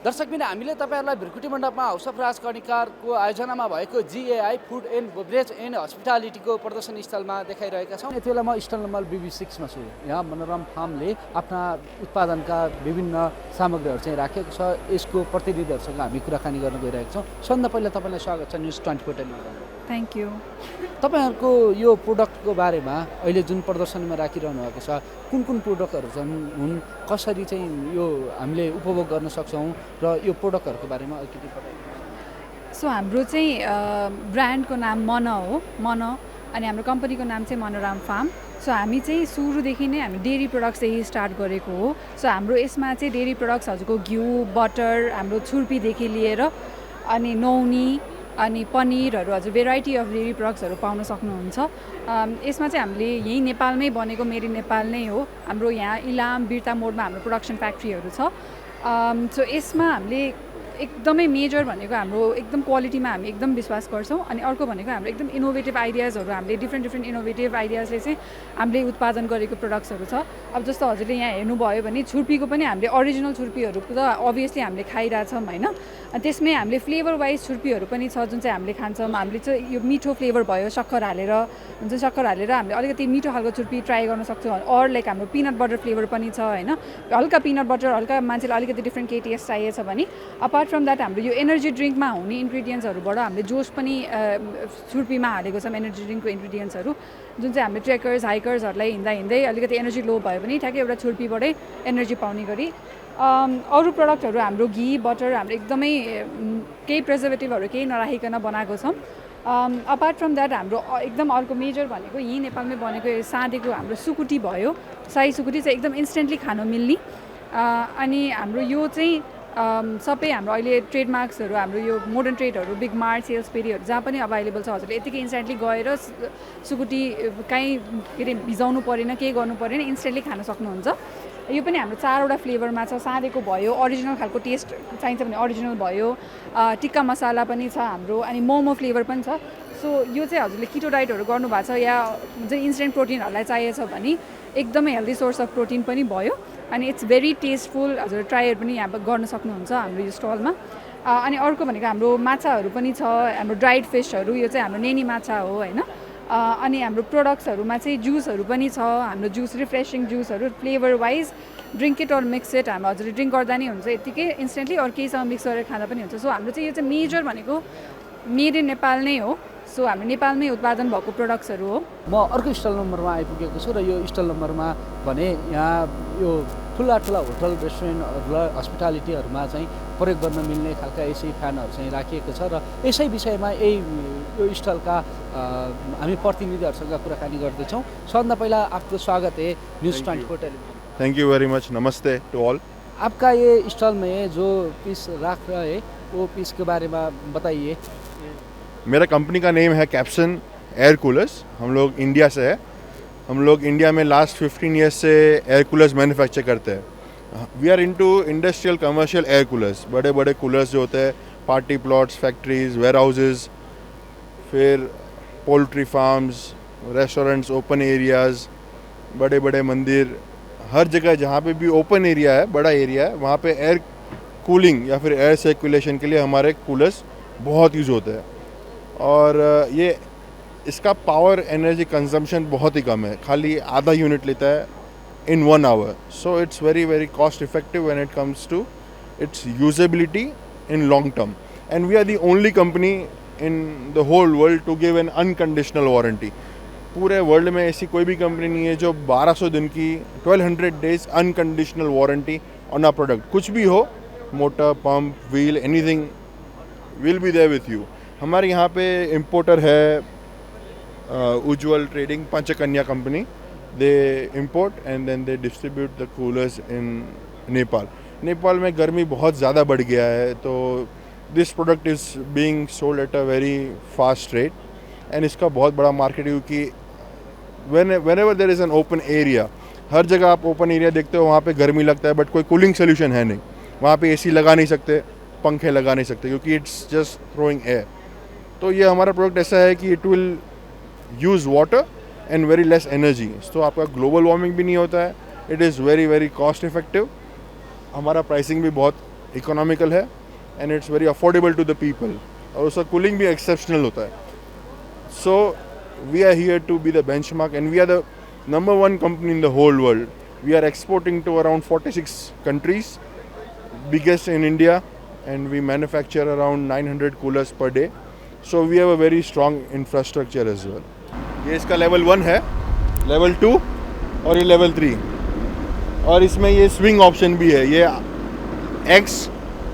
दर्शकबिन हामीले तपाईहरुलाई भिरकुटी मण्डपमा हाउस अफ राज कर्णिकारको आयोजनामा भएको जीएआई फुड एन्ड बेभरेज एन्ड हस्पिटालिटीको प्रदर्शन स्थलमा देखाइरहेका छौँ। यति बेला म स्टल नम्बर BB6 मा छु। यहाँ मनोरम फार्मले आफ्ना उत्पादनका विभिन्न सामग्रीहरू चाहिँ राखेको छ। यसको प्रतिनिधिहरूसँग हामी कुराकानी गर्न गइरहेका छौँ। सबभन्दा पहिला तपाईलाई स्वागत छ न्युज 24 टेलिभिजनमा। Thank you. तपाईहरुको यो प्रोडक्टको बारेमा अहिले जुन प्रदर्शनीमा राखिरहनु भएको छ, कुन प्रोडक्टहरू हुन्, कसरी चाहिँ यो हामीले उपभोग गर्न सक्छौँ र यो प्रोडक्टहरूको बारेमा अलिकति बताइदिनुहोस्। सो हाम्रो चाहिँ ब्रान्डको नाम मन हो, मन, अनि हाम्रो कम्पनीको नाम चाहिँ मनोराम फार्म। सो हामी चाहिँ सुरुदेखि नै हामी डेरी प्रडक्ट्सदेखि स्टार्ट गरेको हो। सो हाम्रो यसमा चाहिँ डेरी प्रडक्ट्स हजुरको घिउ, बटर, हाम्रो छुर्पीदेखि लिएर अनि नौनी अनि पनिरहरू हजुर भेराइटी अफ डेरी प्रडक्ट्सहरू पाउन सक्नुहुन्छ। यसमा चाहिँ हामीले यहीँ नेपालमै बनेको मेड इन नेपाल नै हो। हाम्रो यहाँ इलाम बिर्ता मोडमा हाम्रो प्रोडक्सन फ्याक्ट्रीहरू छ। सो यसमा हामीले एकदमै मेजर भनेको हाम्रो एकदम क्वालिटीमा हामी एकदम विश्वास गर्छौँ। अनि अर्को भनेको हाम्रो एकदम इनोभेटिभ आइडियाजहरू हामीले डिफ्रेन्ट इनोभेटिभ आइडियाजले चाहिँ हामीले उत्पादन गरेको प्रडक्ट्सहरू छ। अब जस्तो हजुरले यहाँ हेर्नुभयो भने छुर्पीको पनि हामीले अरिजिनल छुर्पीहरू त अभियसली हामीले खाइरहेछौँ होइन। अनि त्यसमै हामीले फ्लेभर वाइज छुर्पीहरू पनि छ जुन चाहिँ हामीले खान्छौँ। हामीले चाहिँ यो मिठो फ्लेभर भयो शक्कर हालेर, जुन चाहिँ शक्कर हालेर हामीले अलिकति मिठो खालको छुर्पी ट्राई गर्न सक्छौँ। अर लाइक हाम्रो पिनट बटर फ्लेभर पनि छ होइन। हल्का पिनट बटर, हल्का मान्छेलाई अलिकति डिफ्रेन्ट केही टेस्ट चाहिएछ भने। अपार्ट फ्रम द्याट हाम्रो यो एनर्जी ड्रिङ्कमा हुने इन्ग्रिडियन्ट्सहरूबाट हामीले जोस पनि छुर्पीमा हालेको छौँ। एनर्जी ड्रिङ्कको इन्ग्रिडियन्ट्सहरू जुन चाहिँ हामीले ट्रेकर्स हाइकर्सहरूलाई हिँड्दै अलिकति एनर्जी लो भयो भने ठ्याक्कै एउटा छुर्पीबाटै एनर्जी पाउने गरी। अरू प्रडक्टहरू हाम्रो घी, बटर हाम्रो एकदमै केही प्रिजर्भेटिभहरू केही नराखिकन बनाएको छौँ। अपार्ट फ्रम द्याट हाम्रो एकदम अर्को मेजर भनेको यहीँ नेपालमै बनेको साँधेको हाम्रो सुकुटी भयो। साई सुकुटी चाहिँ एकदम इन्स्टेन्टली खानु मिल्ने। अनि हाम्रो यो चाहिँ सबै हाम्रो अहिले ट्रेडमार्क्सहरू हाम्रो यो मोडर्न ट्रेडहरू, बिग मार्ट, सेल्स पेरीहरू जहाँ पनि अभाइलेबल छ। हजुरले यतिकै इन्स्टेन्टली गएर सुकुटी कहीँ के अरे भिजाउनु परेन, केही गर्नु परेन, इन्स्टेन्टली खान सक्नुहुन्छ। यो पनि हाम्रो 4वटा फ्लेभरमा छ। साँधेको भयो, अरिजिनल खालको टेस्ट चाहिन्छ भने अरिजिनल भयो, टिक्का मसाला पनि छ हाम्रो, अनि मोमो फ्लेभर पनि छ। सो यो चाहिँ हजुरले किटो डाइटहरू गर्नुभएको छ या चाहिँ इन्स्टेन्ट प्रोटिनहरूलाई चाहिएछ भने एकदमै हेल्दी सोर्स अफ प्रोटिन पनि भयो। अनि इट्स भेरी टेस्टफुल। हजुर ट्राईहरू पनि यहाँ गर्न सक्नुहुन्छ हाम्रो यो स्टलमा। अनि अर्को भनेको हाम्रो माछाहरू पनि छ, हाम्रो ड्राइड फिसहरू, यो चाहिँ हाम्रो नेनी माछा हो होइन। अनि हाम्रो प्रोडक्ट्सहरूमा चाहिँ जुसहरू पनि छ। हाम्रो जुस रिफ्रेसिङ जुसहरू flavour wise drink it or mix it, हाम्रो हजुरले ड्रिङ्क गर्दा नै हुन्छ यत्तिकै इन्स्टेन्टली, अरू केहीसँग मिक्स गरेर खाँदा पनि हुन्छ। सो हाम्रो चाहिँ यो चाहिँ मेजर भनेको मेड इन नेपाल नै हो। सो हाम्रो नेपालमै उत्पादन भएको प्रोडक्ट्सहरू हो। म अर्को स्टल नम्बरमा आइपुगेको छु र यो स्टल नम्बरमा भने यहाँ यो ठुला होटल, रेस्टुरेन्ट, हस्पिटालिटीहरूमा चाहिँ प्रयोग गर्न मिल्ने खालका एसी फ्यानहरू चाहिँ राखिएको छ। र यसै विषयमा यो स्टलका हामी प्रतिनिधिहरूसँग कुराकानी गर्दैछौँ। सबभन्दा पहिला आपको स्वागत है news 24 television. Thank you very much. नमस्ते टू ऑल। आपका ये स्टॉल में जो पीस रख रहे हैं वो पीस के बारे में बताइए। मेरा कंपनी का नेम है कैप्सन एयर कूलर्स। हम लोग इंडिया से है। हम लोग इंडिया में लास्ट 15 ईयर्स से एयर कूलर्स मैन्युफैक्चर करते हैं। We are into industrial commercial air coolers. बड़े बड़े कूलर्स जो होते हैं party plots, factories, warehouses, फिर poultry farms, restaurants, open areas, बड़े बड़े मंदिर, हर जगह जहाँ पे भी ओपन एरिया है, बड़ा एरिया है, वहाँ पे एयर कूलिंग या फिर एयर सर्कुलेशन के लिए हमारे कूलर्स बहुत यूज़ होते हैं। और ये इसका पावर एनर्जी कंजम्पशन बहुत ही कम है, खाली आधा यूनिट लेता है in 1 hour. So it's very cost effective when it comes to its usability in long term. And we are the only company in the whole world to give an unconditional warranty. पूरे world में ऐसी कोई भी company नहीं है जो 1200 दिन की 1200 days unconditional warranty on a product. कुछ भी हो, motor, pump, wheel, anything will be there with you. हमारे यहाँ पे इम्पोर्टर है Ujjwal trading, Panchakanya company. They import and then they distribute the coolers in Nepal. Nepal में गर्मी बहुत ज़्यादा बढ़ गया है, तो this product is being sold at a very fast rate. And इसका बहुत बड़ा मार्केट है क्योंकि whenever there is an open area, हर जगह आप ओपन एरिया देखते हो वहाँ पे गर्मी लगता है, बट कोई कूलिंग सोल्यूशन है नहीं। वहाँ पे एसी लगा नहीं सकते, पंखे लगा नहीं सकते, क्योंकि इट्स जस्ट थ्रोइंग एयर। तो ये हमारा प्रोडक्ट ऐसा है कि it will use water and very less energy. तो आपका ग्लोबल वार्मिंग भी नहीं होता है। It is very cost effective. हमारा प्राइसिंग भी बहुत इकोनॉमिकल है and it's very affordable to the people, और उसका कूलिंग भी एक्सेप्शनल होता है. So we are here to be the benchmark and we are the number 1 company in the whole world. We are exporting to around 46 countries, biggest in India, and we manufacture around 900 coolers per day. So we have a very strong infrastructure as well. ये इसका level 1 है, level 2 और ये level 3, और इसमें ये swing option भी है. ये X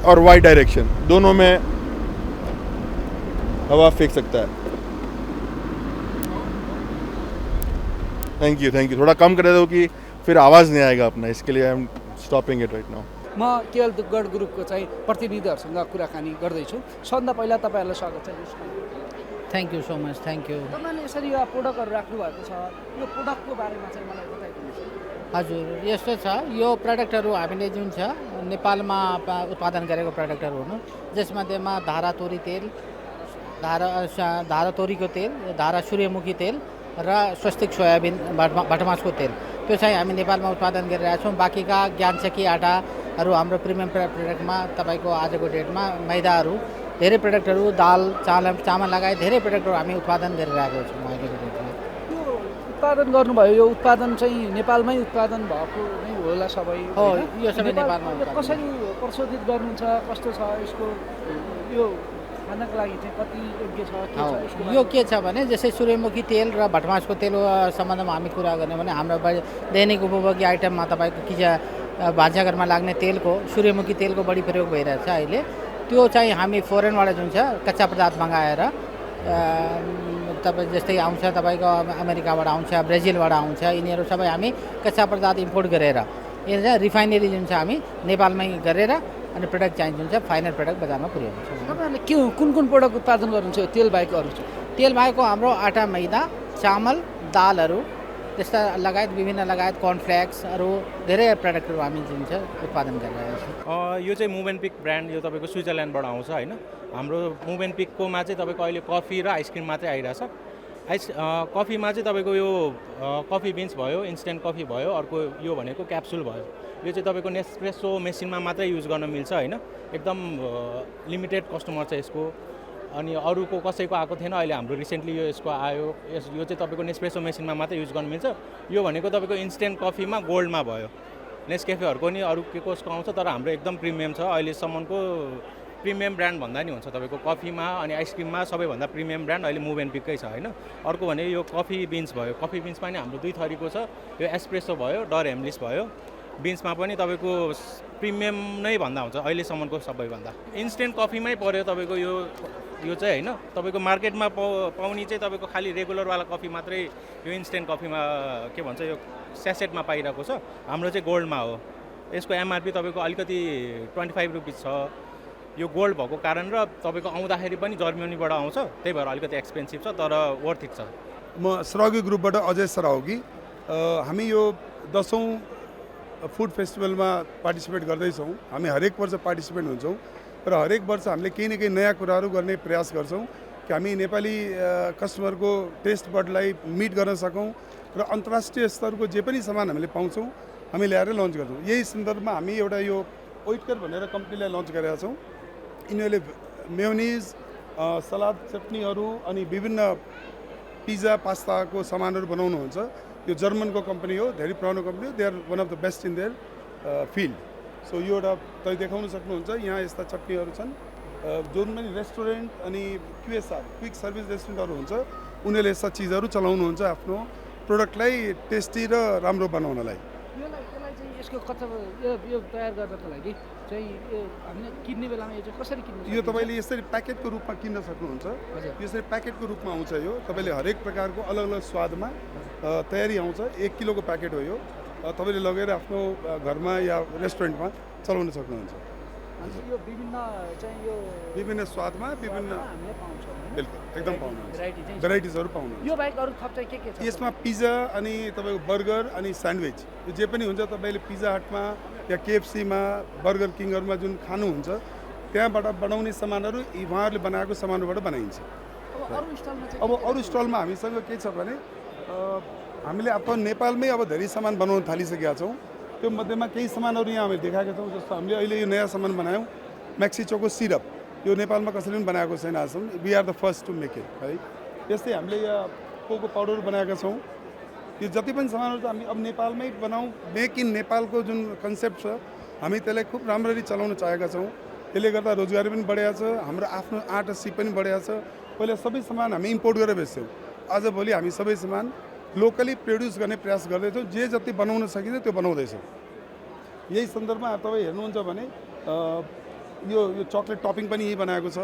और Y डायरेक्शन दोनों में हवा फेंक सकता है. Thank you. थोड़ा कम कर दो कि फिर आवाज़ नहीं आएगा अपना, इसके लिए I am stopping it right now. म केएल दुग्गड ग्रुपको चाहिँ प्रतिनिधिहरूसँग कुराकानी गर्दैछु. सबभन्दा पहिला तपाईँहरूलाई स्वागत छ. Thank you so much. Thank you. तपाईँले यसरी यो प्रोडक्टहरू राख्नु भएको छ, यो प्रोडक्टको बारेमा चाहिँ मलाई बताइदिनुहोस्. हजुर, यस्तो छ, यो प्रडक्टहरू हामीले जुन छ नेपालमा उत्पादन गरेको प्रडक्टहरू हुनु, जसमध्येमा धारा तोरी तेल, धारा तोरीको तेल, धारा सूर्यमुखी तेल र स्वस्तिक सोयाबिन भटमासको तेल, त्यो चाहिँ हामी नेपालमा उत्पादन गरिरहेका छौँ. बाँकीका ज्ञानचक्की आटाहरू हाम्रो प्रिमियम प्रडक्टमा तपाईँको आजको डेटमा मैदाहरू, धेरै प्रडक्टहरू, दाल चामल लगायत धेरै प्रडक्टहरू हामी उत्पादन गरिरहेको छौँ अहिलेको डेटमा. यो उत्पादन गर्नुभयो, यो उत्पादन चाहिँ नेपालमै उत्पादन भएको नै होला सबै? हो, यो सबै नेपालमा. कसरी प्रशोधित गर्नुहुन्छ, कस्तो छ यसको, यो खानको लागि चाहिँ कति योग्य छ, के छ यसको? यो के छ भने जस्तै सूर्यमुखी तेल र भटमासको तेल सम्बन्धमा हामी कुरा गर्ने भने हाम्रो दैनिक उपभोग्य आइटममा तपाईँको भान्साघरमा लाग्ने तेलको सूर्यमुखी तेलको बढी प्रयोग भइरहेछ अहिले. त्यो चाहिँ हामी फोरेनबाट जुन छ कच्चा पदार्थ मगाएर तपाईँ जस्तै आउँछ, तपाईँको अमेरिकाबाट आउँछ, ब्राजिलबाट आउँछ, यिनीहरू सबै हामी कच्चा पदार्थ इम्पोर्ट गरेर यो चाहिँ रिफाइनेरी जुन छ हामी नेपालमै गरेर अनि प्रडक्ट चाहिँ जुन छ फाइनल प्रडक्ट बजारमा पुर्याउँछ. तपाईँहरूले के कुन प्रोडक्ट उत्पादन गर्नुहुन्छ तेल बाहेक अरू चाहिँ? तेल बाहेकको हाम्रो आटा, मैदा, चामल, दालहरू त्यस्ता लगायत विभिन्न लगायत कर्नफ्लेक्सहरू धेरै प्रडक्टहरू हामी जुन छ उत्पादन गरिरहेको छौँ. यो चाहिँ मुभ एन्ड पिक ब्रान्ड, यो तपाईँको स्विजरल्यान्डबाट आउँछ होइन. हाम्रो मुभ एन्ड पिककोमा चाहिँ तपाईँको अहिले कफी र आइसक्रिम मात्रै आइरहेछ. कफीमा चाहिँ तपाईँको यो कफी बिन्स भयो, इन्स्ट्यान्ट कफी भयो, अर्को यो भनेको क्याप्सुल भयो. यो चाहिँ तपाईँको नेस्प्रेसो मेसिनमा मात्रै युज गर्न मिल्छ होइन. एकदम लिमिटेड कस्टमर छ यसको, अनि अरूको कसैको आएको थिएन. अहिले हाम्रो रिसेन्टली यसको आयो. यो चाहिँ तपाईँको नेस्प्रेसो मेसिनमा मात्रै युज गर्न मिल्छ. यो भनेको तपाईँको इन्स्ट्यान्ट कफीमा गोल्डमा भयो. नेस्केफेहरूको नि अरू के कसको आउँछ, तर हाम्रो एकदम प्रिमियम छ. अहिलेसम्मको प्रिमियम ब्रान्ड भन्दा नि हुन्छ तपाईँको कफीमा अनि आइसक्रिममा सबैभन्दा प्रिमियम ब्रान्ड अहिले मुभ एन्ड पिककै छ होइन. अर्को भने यो कफी बिन्स भयो. कफी बिन्समा नि हाम्रो 2 थरीको छ. यो एस्प्रेसो भयो, डर हेम्लिस भयो. बिन्समा पनि तपाईँको प्रिमियम नै भन्दा हुन्छ अहिलेसम्मको सबैभन्दा. इन्स्टेन्ट कफीमै पऱ्यो तपाईँको यो चाहिँ होइन. तपाईँको मार्केटमा पाउने चाहिँ तपाईँको खालि रेगुलरवाला कफी मात्रै यो इन्स्टेन्ट कफीमा के भन्छ यो स्यासेटमा पाइरहेको छ. हाम्रो चाहिँ गोल्डमा हो. यसको एमआरपी तपाईँको अलिकति 25 रुपिस छ. यो गोल्ड भएको कारण र तपाईँको आउँदाखेरि पनि जर्मनीबाट आउँछ, त्यही भएर अलिकति एक्सपेन्सिभ छ, तर वर्थ इट छ. म सराउगी ग्रुपबाट अजय सराउगी. हामी यो 10औं फुड फेस्टिभलमा पार्टिसिपेट गर्दैछौँ. हामी हरेक वर्ष पार्टिसिपेट हुन्छौँ र हरेक वर्ष हामीले केही न केही नयाँ कुराहरू गर्ने प्रयास गर्छौँ कि हामी नेपाली कस्टमरको टेस्ट बडलाई मिट गर्न सकौँ र अन्तर्राष्ट्रिय स्तरको जे पनि सामान हामीले पाउँछौँ हामी ल्याएर लन्च गर्छौँ. यही सन्दर्भमा हामी एउटा यो ओइटकर भनेर कम्पनीलाई लन्च गरेका छौँ. यिनीहरूले मेयोनिज, सलाद, चटनीहरू अनि विभिन्न पिज्जा पास्ताको सामानहरू बनाउनुहुन्छ. यो जर्मनको कम्पनी हो, धेरै पुरानो कम्पनी हो. They are one of the best in their field. So यो एउटा तपाईँ देखाउन सक्नुहुन्छ. यहाँ यस्ता चटनीहरू छन्. जुन पनि रेस्टुरेन्ट अनि QSR क्विक सर्भिस रेस्टुरेन्टहरू हुन्छ उनीहरूले यस्ता चिजहरू चलाउनुहुन्छ आफ्नो प्रोडक्टलाई टेस्टी र राम्रो बनाउनलाई. यसलाई चाहिँ यसको कच्चा यो तयार गर्नको लागि चाहिँ यो हामीले किन्ने बेलामा यो चाहिँ कसरी किन्नु? यो तपाईँले यसरी प्याकेटको रूपमा किन्न सक्नुहुन्छ. यसरी प्याकेटको रूपमा आउँछ. यो तपाईँले हरेक प्रकारको अलग अलग स्वादमा तयारी आउँछ. 1 किलोको प्याकेट हो यो. तपाईँले लगेर आफ्नो घरमा या रेस्टुरेन्टमा चलाउन सक्नुहुन्छ. यो विभिन्न चाहिँ यो विभिन्न स्वादमा विभिन्न हामीले पाउँछौँ. बिल्कुल एकदम पाउनुहुन्छ. भेराइटी चाहिँ भेराइटिजहरू पाउनुहुन्छ. यो बाहेक अरू थप चाहिँ के छ? यसमा पिज्जा अनि तपाईँको बर्गर अनि स्यान्डविच यो जे पनि हुन्छ. तपाईँले पिज्जा हटमा या KFCमा, बर्गर किङहरूमा जुन खानुहुन्छ त्यहाँबाट बनाउने सामानहरू उहाँहरूले बनाएको सामानबाट बनाइन्छ. अब अरू स्टलमा हामीसँग के छ भने हामीले आफ्नो नेपालमै अब धेरै सामान बनाउन थालिसकेका छौँ. त्यो मध्येमा केही सामानहरू यहाँ हामीले देखाएका छौँ। जस्तो हामीले अहिले यो नयाँ सामान बनायौँ मैक्सी चोको सिरप, यो नेपालमा कसैले पनि बनाएको छैन आजसम्म, we are the first to make it है। त्यस्तै हामीले यहाँ कोको पाउडर बनाएका छौँ। यो जति पनि सामानहरू छ हामी अब नेपालमै बनाऊँ, मेक इन नेपालको जुन कन्सेप्ट छ हामी त्यसलाई खुब राम्ररी चलाउन चाहेका छौँ। त्यसले गर्दा रोजगारी पनि बढेको छ, हाम्रो आफ्नो आँट सिप पनि बढेको छ। पहिला सबै सामान हामी इम्पोर्ट गरेर बेच्थ्यौँ, आजभोलि हामी सबै सामान लोकली प्रड्युस गर्ने प्रयास गर्दैछौँ। जे जति बनाउन सकिन्छ त्यो बनाउँदैछौँ। यही सन्दर्भमा तपाईँ हेर्नुहुन्छ भने यो चक्लेट टपिङ पनि यही बनाएको छ।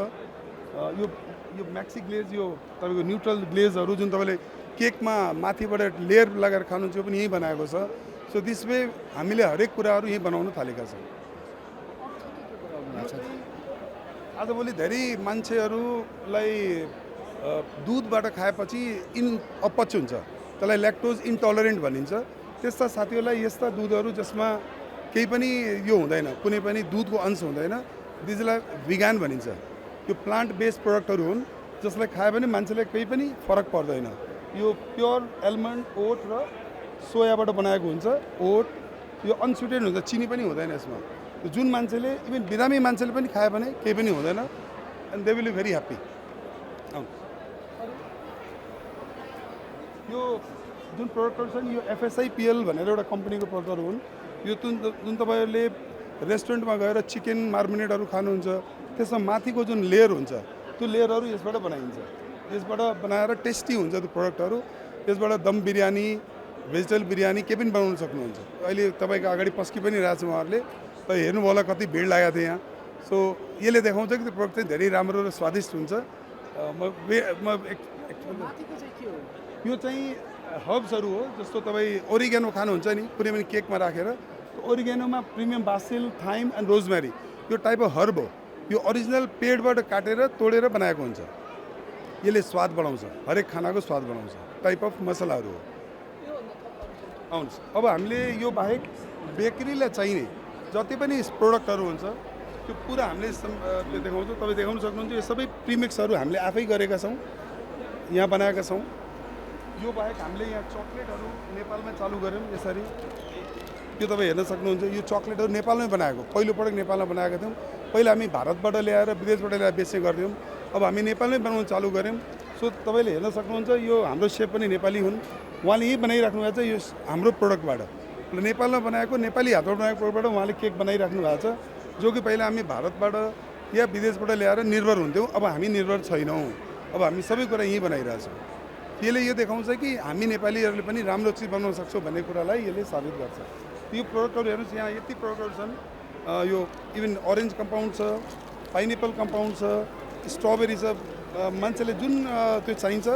यो मैक्सी ग्लेज, यो तपाईँको न्युट्रल ग्लेजहरू जुन तपाईँले केकमा माथिबाट लेयर लगाएर खानुहुन्छ यो पनि यही बनाएको छ। सो दिस वे हामीले हरेक कुराहरू यही बनाउन थालेका छौँ। आजभोलि धेरै मान्छेहरूलाई दुधबाट खाएपछि अपच हुन्छ, त्यसलाई ल्याक्टोज इन्टलरेन्ट भनिन्छ। त्यस्ता साथीहरूलाई यस्ता दुधहरू जसमा केही पनि यो हुँदैन, कुनै पनि दुधको अंश हुँदैन, त्यसलाई भिगान भनिन्छ। यो प्लान्ट बेस्ड प्रडक्टहरू हुन् जसलाई खायो भने मान्छेलाई केही पनि फरक पर्दैन। यो प्योर एलमन्ड, ओट र सोयाबाट बनाएको हुन्छ। ओट यो अनस्विटेड हुन्छ, चिनी पनि हुँदैन यसमा। जुन मान्छेले इभन बिरामी मान्छेले पनि खायो भने केही पनि हुँदैन, and they will be very happy. यो जुन प्रडक्टहरू छन् यो FSIPL भनेर एउटा कम्पनीको प्रडक्टहरू हुन्। यो जुन तपाईँहरूले रेस्टुरेन्टमा गएर चिकन मार्मिनेटहरू खानुहुन्छ त्यसमा माथिको जुन लेयर हुन्छ त्यो लेयरहरू यसबाट बनाइन्छ। यसबाट बनाएर टेस्टी हुन्छ त्यो प्रडक्टहरू। यसबाट दम बिरयानी, भेजिटेबल बिरयानी के पनि बनाउन सक्नुहुन्छ। अहिले तपाईँको अगाडि पस्कि पनि रहेछ उहाँहरूले, हेर्नुभयो होला कति भिड लागेको थियो यहाँ। सो यसले देखाउँछ कि त्यो प्रडक्ट चाहिँ धेरै राम्रो र स्वादिष्ट हुन्छ। यो चाहिँ हर्ब्सहरू हो। जस्तो तपाईँ ओरिगेनो खानुहुन्छ नि कुनै पनि केकमा राखेर, ओरिगेनोमा premium basil, thyme and rosemary यो टाइप अफ हर्ब हो। यो ओरिजिनल पेडबाट काटेर तोडेर बनाएको हुन्छ। यसले स्वाद बढाउँछ, हरेक खानाको स्वाद बढाउँछ टाइप अफ मसलाहरू हो। आउनुहोस्, अब हामीले यो बाहेक बेकरीलाई चाहिने जति पनि प्रोडक्टहरू हुन्छ त्यो पुरा हामीले देखाउँछौँ। तपाईँ देखाउन सक्नुहुन्छ। यो सबै प्रिमिक्सहरू हामीले आफै गरेका छौँ, यहाँ बनाएका छौँ। यो बाहेक हामीले यहाँ चक्लेटहरू नेपालमै चालु गऱ्यौँ यसरी। यो तपाईँ हेर्न सक्नुहुन्छ। यो चक्लेटहरू नेपालमै बनाएको, पहिलो पटक नेपालमा बनाएका थियौँ। पहिला हामी भारतबाट ल्याएर विदेशबाट ल्याएर बेच्ने गर्थ्यौँ, अब हामी नेपालमै बनाउन चालु गऱ्यौँ। सो तपाईँले हेर्न सक्नुहुन्छ यो हाम्रो सेफ पनि नेपाली हुन्, उहाँले यही बनाइराख्नु भएको छ। यो हाम्रो प्रोडक्टबाट नेपालमा बनाएको, नेपाली हातबाट बनाएको प्रोडक्टबाट उहाँले केक बनाइराख्नु भएको छ, जो कि पहिला हामी भारतबाट या विदेशबाट ल्याएर निर्भर हुन्थ्यौँ। अब हामी निर्भर छैनौँ, अब हामी सबै कुरा यहीँ बनाइरहेछौँ। यसले यो देखाउँछ कि हामी नेपालीहरूले पनि राम्रो चिज बनाउन सक्छौँ भन्ने कुरालाई यसले साबित गर्छ। यो प्रोडक्टहरू हेर्नुहोस्, यहाँ यति प्रोडक्टहरू छन्। यो इभन अरेन्ज कम्पाउन्ड छ, पाइनएप्पल कम्पाउन्ड छ, स्ट्रबेरी छ। मान्छेले जुन त्यो चाहिन्छ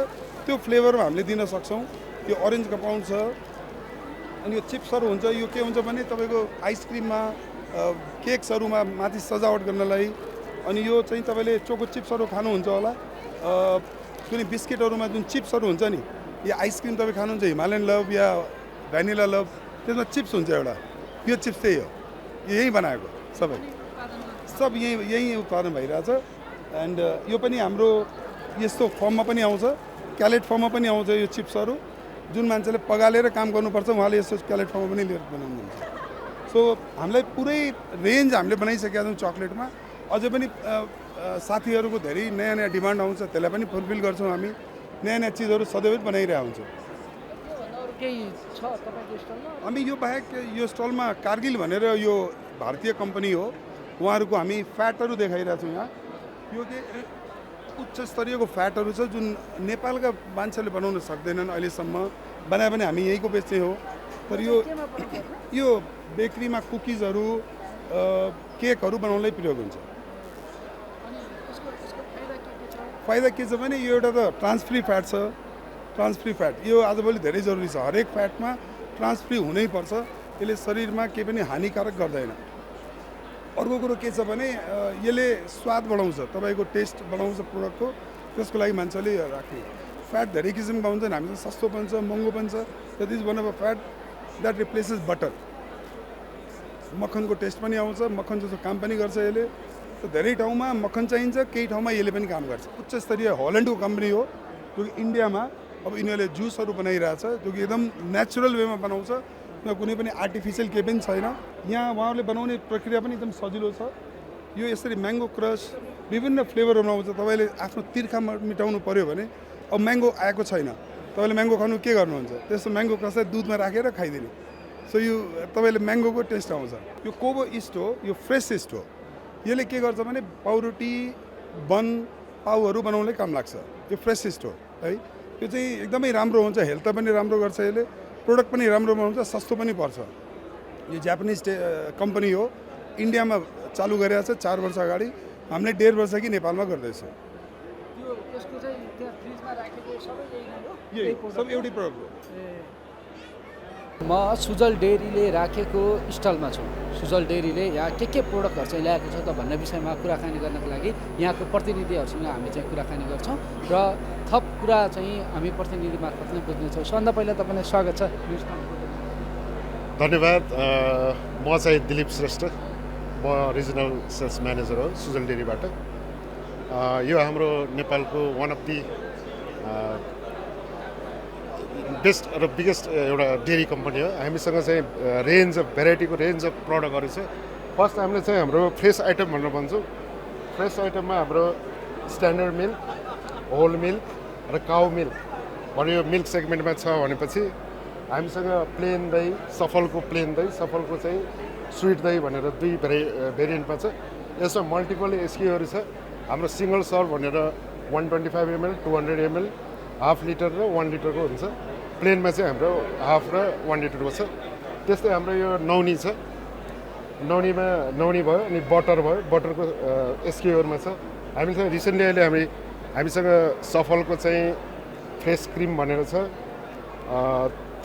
त्यो फ्लेभरमा हामीले दिन सक्छौँ। यो अरेन्ज कम्पाउन्ड छ। अनि यो चिप्सहरू हुन्छ। यो के हुन्छ भने तपाईँको आइसक्रिममा, केक्सहरूमा माथि सजावट गर्नलाई। अनि यो चाहिँ तपाईँले चोको चिप्सहरू खानुहुन्छ होला, कुनै बिस्किटहरूमा जुन चिप्सहरू हुन्छ नि, यो आइसक्रिम तपाईँ खानुहुन्छ हिमालयन लभ या भ्यानिला लभ, त्यसमा चिप्स हुन्छ एउटा। यो चिप्स त्यही हो, यहीँ बनाएको सबै, सब यहीँ उत्पादन भइरहेछ। एन्ड यो पनि हाम्रो यस्तो फर्ममा पनि आउँछ, क्यालेट फर्ममा पनि आउँछ। यो चिप्सहरू जुन मान्छेले पगालेर काम गर्नुपर्छ उहाँले यस्तो क्यालेट फर्ममा पनि लिएर बनाउनुहुन्छ। सो हामीलाई पुरै रेन्ज हामीले बनाइसकेका छौँ चक्लेटमा। अझै पनि साथीहरूको धेरै नयाँ नयाँ डिमान्ड आउँछ, त्यसलाई पनि फुलफिल गर्छौँ हामी। नयाँ नयाँ चिजहरू सधैँ बनाइरहेको हुन्छौँ। हामी यो बाहेक यो स्टलमा कारगिल भनेर यो भारतीय कम्पनी हो, उहाँहरूको हामी फ्याटहरू देखाइरहेछौँ यहाँ। यो के उच्च स्तरीयको फ्याटहरू छ जुन नेपालका मान्छेले बनाउन सक्दैनन् अहिलेसम्म। बनाए पनि हामी यहीँको बेच्ने हो। तर यो बेकरीमा कुकिजहरू, केकहरू बनाउनलाई प्रयोग हुन्छ। फाइदा के छ भने यो एउटा त ट्रान्स फ्री फ्याट छ। ट्रान्स फ्री फ्याट यो आजभोलि धेरै जरुरी छ। हरेक फ्याटमा ट्रान्स फ्री हुनैपर्छ, यसले शरीरमा केही पनि हानिकारक गर्दैन। अर्को कुरो के छ भने यसले स्वाद बढाउँछ, तपाईँको टेस्ट बढाउँछ प्रोडक्टको, त्यसको लागि मान्छेले राख्ने। फ्याट धेरै किसिमका हुन्छन्, हामीसँग सस्तो पनि छ, महँगो पनि छ। That is one of a fat that replaces butter. मक्खनको टेस्ट पनि आउँछ, मक्खन जस्तो काम पनि गर्छ यसले। धेरै ठाउँमा मक्खन चाहिन्छ, केही ठाउँमा यसले पनि काम गर्छ। उच्च स्तरीय हल्यान्डको कम्पनी हो जो कि इन्डियामा अब यिनीहरूले जुसहरू बनाइरहेछ, जो कि एकदम नेचुरल वेमा बनाउँछ। यसमा कुनै पनि आर्टिफिसियल केही पनि छैन। यहाँ उहाँहरूले बनाउने प्रक्रिया पनि एकदम सजिलो छ। यो यसरी म्याङ्गो क्रस विभिन्न फ्लेभर बनाउँछ। तपाईँले आफ्नो तिर्खा मिटाउनु पऱ्यो भने अब म्याङ्गो आएको छैन, तपाईँले म्याङ्गो खानु के गर्नुहुन्छ, त्यस्तो म्याङ्गो क्रसलाई दुधमा राखेर खाइदिने। सो यो तपाईँले म्याङ्गोको टेस्ट आउँछ। यो कोबो इस्ट हो, यो फ्रेस इस्ट हो। यसले के गर्छ भने पाउरोटी बन पाउहरू बनाउनलाई काम लाग्छ। यो फ्रेस इस्ट हो है। यो चाहिँ एकदमै राम्रो हुन्छ, हेल्थ पनि राम्रो गर्छ, यसले प्रोडक्ट पनि राम्रो बनाउँछ, सस्तो पनि पर्छ। यो जापानिज कम्पनी हो, इन्डियामा चालु गरेको छ 4 वर्ष अगाडि। हामीले 1.5 वर्ष कि नेपालमा गर्दैछौँ। यही सब एउटै प्रडक्ट हो। म सुजल डेरीले राखेको स्टलमा छु। सुजल डेरीले यहाँ के प्रोडक्टहरू चाहिँ ल्याएको छ त भन्ने विषयमा कुराकानी गर्नको लागि यहाँको प्रतिनिधिहरूसँग हामी चाहिँ कुराकानी गर्छौँ र थप कुरा चाहिँ हामी प्रतिनिधि मार्फत नै बुझ्नेछौँ। सबभन्दा पहिला तपाईँलाई स्वागत छ। धन्यवाद। म चाहिँ दिलीप श्रेष्ठ, म रिजनल सेल्स म्यानेजर हो सुजल डेरीबाट। यो हाम्रो नेपालको वान अफ दि बेस्ट र बिगेस्ट एउटा डेरी कम्पनी हो। हामीसँग चाहिँ रेन्ज अफ भेराइटीको रेन्ज अफ प्रडक्टहरू छ। फर्स्ट हामीले चाहिँ हाम्रो फ्रेस आइटम भनेर भन्छौँ। फ्रेस आइटममा हाम्रो स्ट्यान्डर्ड मिल्क, होल मिल्क र काउ मिल्क भन्ने यो मिल्क सेगमेन्टमा छ। भनेपछि हामीसँग प्लेन दही, सफलको प्लेन दही, सफलको चाहिँ स्विट दही भनेर 2 भेरिएन्टमा छ। यसमा मल्टिपल एसक्यूहरू छ। हाम्रो सिङ्गल सर्भ भनेर 125 ml, 200 ml, हाफ लिटर र 1 लिटरको हुन्छ। प्लेनमा चाहिँ हाम्रो हाफ र 1 लिटरको छ। त्यस्तै हाम्रो यो नौनी छ। नौनीमा नौनी भयो, अनि बटर भयो। बटरको एसक्यूहरूमा छ। हामीसँग रिसेन्टली अहिले हामीसँग सफलको चाहिँ फ्रेस क्रिम भनेर छ।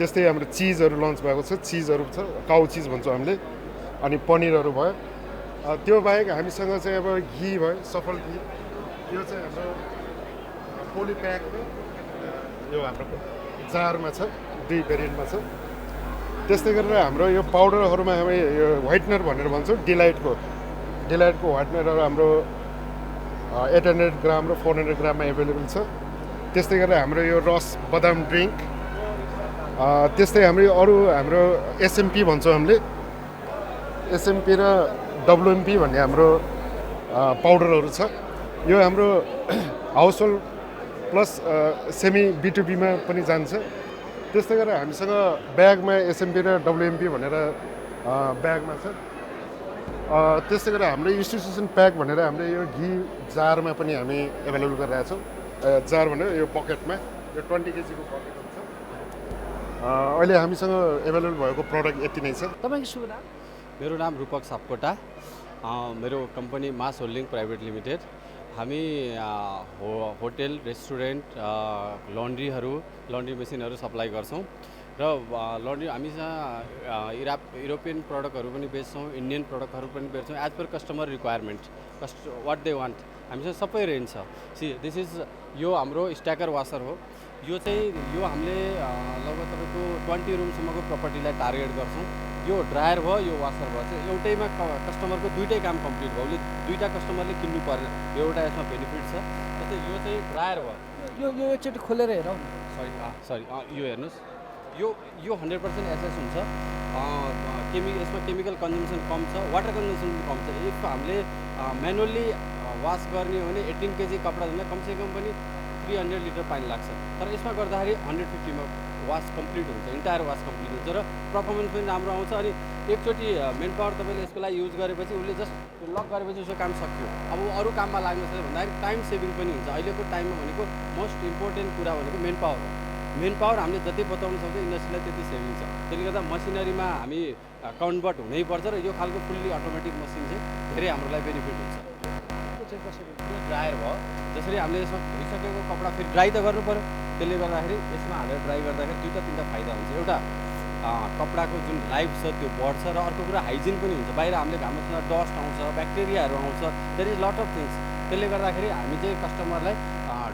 त्यस्तै हाम्रो चिजहरू लन्च भएको छ। चिजहरू छ, काउ चिज भन्छौँ हामीले। अनि पनिरहरू भयो। त्यो बाहेक हामीसँग चाहिँ अब घी भयो, सफल घी। यो चाहिँ हाम्रो पोलिप्याक, यो हाम्रो जारमा छ, 2 भेरिएन्टमा छ। त्यस्तै गरेर हाम्रो यो पाउडरहरूमा हामी यो व्हाइटनर भनेर भन्छौँ। डिलाइटको व्हाइटनरहरू हाम्रो 800 ग्राम र 400 ग्राममा एभाइलेबल छ। त्यस्तै गरेर हाम्रो यो रस बदाम ड्रिङ्क। त्यस्तै हाम्रो हाम्रो एसएमपी भन्छौँ हामीले। एसएमपी र डब्लुएमपी भन्ने हाम्रो पाउडरहरू छ। यो हाम्रो हाउसहोल्ड प्लस सेमी B2Bमा पनि जान्छ। त्यस्तै गरेर हामीसँग ब्यागमा एसएमपी र डब्लुएमपी भनेर ब्यागमा छ। त्यस्तै गरेर हाम्रो इन्स्टिट्युसन प्याक भनेर हामीले यो घी जारमा पनि हामी एभाइलेबल गरिरहेको छौँ। जार भनेर यो पकेटमा यो 20 kg को पकेट हुन्छ। अहिले हामीसँग एभाइलेबल भएको प्रडक्ट यति नै छ। तपाईँको शुभ नाम? मेरो नाम रूपक सापकोटा। मेरो कम्पनी मास होल्डिङ प्राइभेट लिमिटेड। हामी होटल, रेस्टुरेन्ट, लन्ड्री मेसिनहरू सप्लाई गर्छौँ र लन्ड्री हामीसँग युरोपियन प्रडक्टहरू पनि बेच्छौँ, इन्डियन प्रडक्टहरू पनि बेच्छौँ as per customer requirement, what they want. हामीसँग सबै रेन्ज छ। दिस इज यो हाम्रो स्ट्याकर वासर हो। यो हामीले लगभग तपाईँको 20 रुमसम्मको प्रपर्टीलाई टार्गेट गर्छौँ। यो ड्रायर भयो, यो वासर भयो चाहिँ एउटैमा कस्टमरको दुईटै काम कम्प्लिट भयो। उसले दुईटा कस्टमरले किन्नु परेन। एउटा यसमा बेनिफिट छ। जस्तै यो चाहिँ ड्रायर भयो। यो एकचोटि खोलेर हेरौँ। सरी यो हेर्नुहोस्। यो 100% एसएस हुन्छ। यसमा केमिकल कन्जम्सन कम छ, वाटर कन्जम्सन पनि कम छ। इफ हामीले म्यानुअल्ली वास गर्ने हो भने 18 kg कपडा धुँदा कमसेकम पनि 300 लिटर पानी लाग्छ। तर यसमा गर्दाखेरि 150 मा वास कम्प्लिट हुन्छ, इन्टायर वास कम्प्लिट हुन्छ र पर्फर्मेन्स पनि राम्रो आउँछ। अनि एकचोटि मेन पावर तपाईँले यसको लागि युज गरेपछि उसले जस्ट लक गरेपछि उसको काम सक्यो। अब अरू काममा लाग्नु छ भन्दाखेरि टाइम सेभिङ पनि हुन्छ। अहिलेको टाइममा भनेको मोस्ट इम्पोर्टेन्ट कुरा भनेको मेन पावर हो। मेन पावर हामीले जति बताउनु सक्छ इन्डस्ट्रीलाई त्यति सेभिङ छ। त्यसले गर्दा मसिनरीमा हामी कन्भर्ट हुनैपर्छ र यो खालको फुल्ली अटोमेटिक मसिन चाहिँ धेरै हाम्रो लागि बेनिफिट हुन्छ। यो ड्रायर भयो। जसरी हामीले यसमा धोइसकेको कपडा फेरि ड्राई त गर्नु पऱ्यो। त्यसले गर्दाखेरि यसमा हालेर ड्राई गर्दाखेरि 2-3टा फाइदा हुन्छ। एउटा कपडाको जुन लाइफ छ त्यो बढ्छ र अर्को कुरा हाइजिन पनि हुन्छ। बाहिर हामीले घाममा डस्ट आउँछ, ब्याक्टेरियाहरू आउँछ, there is lot of things. त्यसले गर्दाखेरि हामी चाहिँ कस्टमरलाई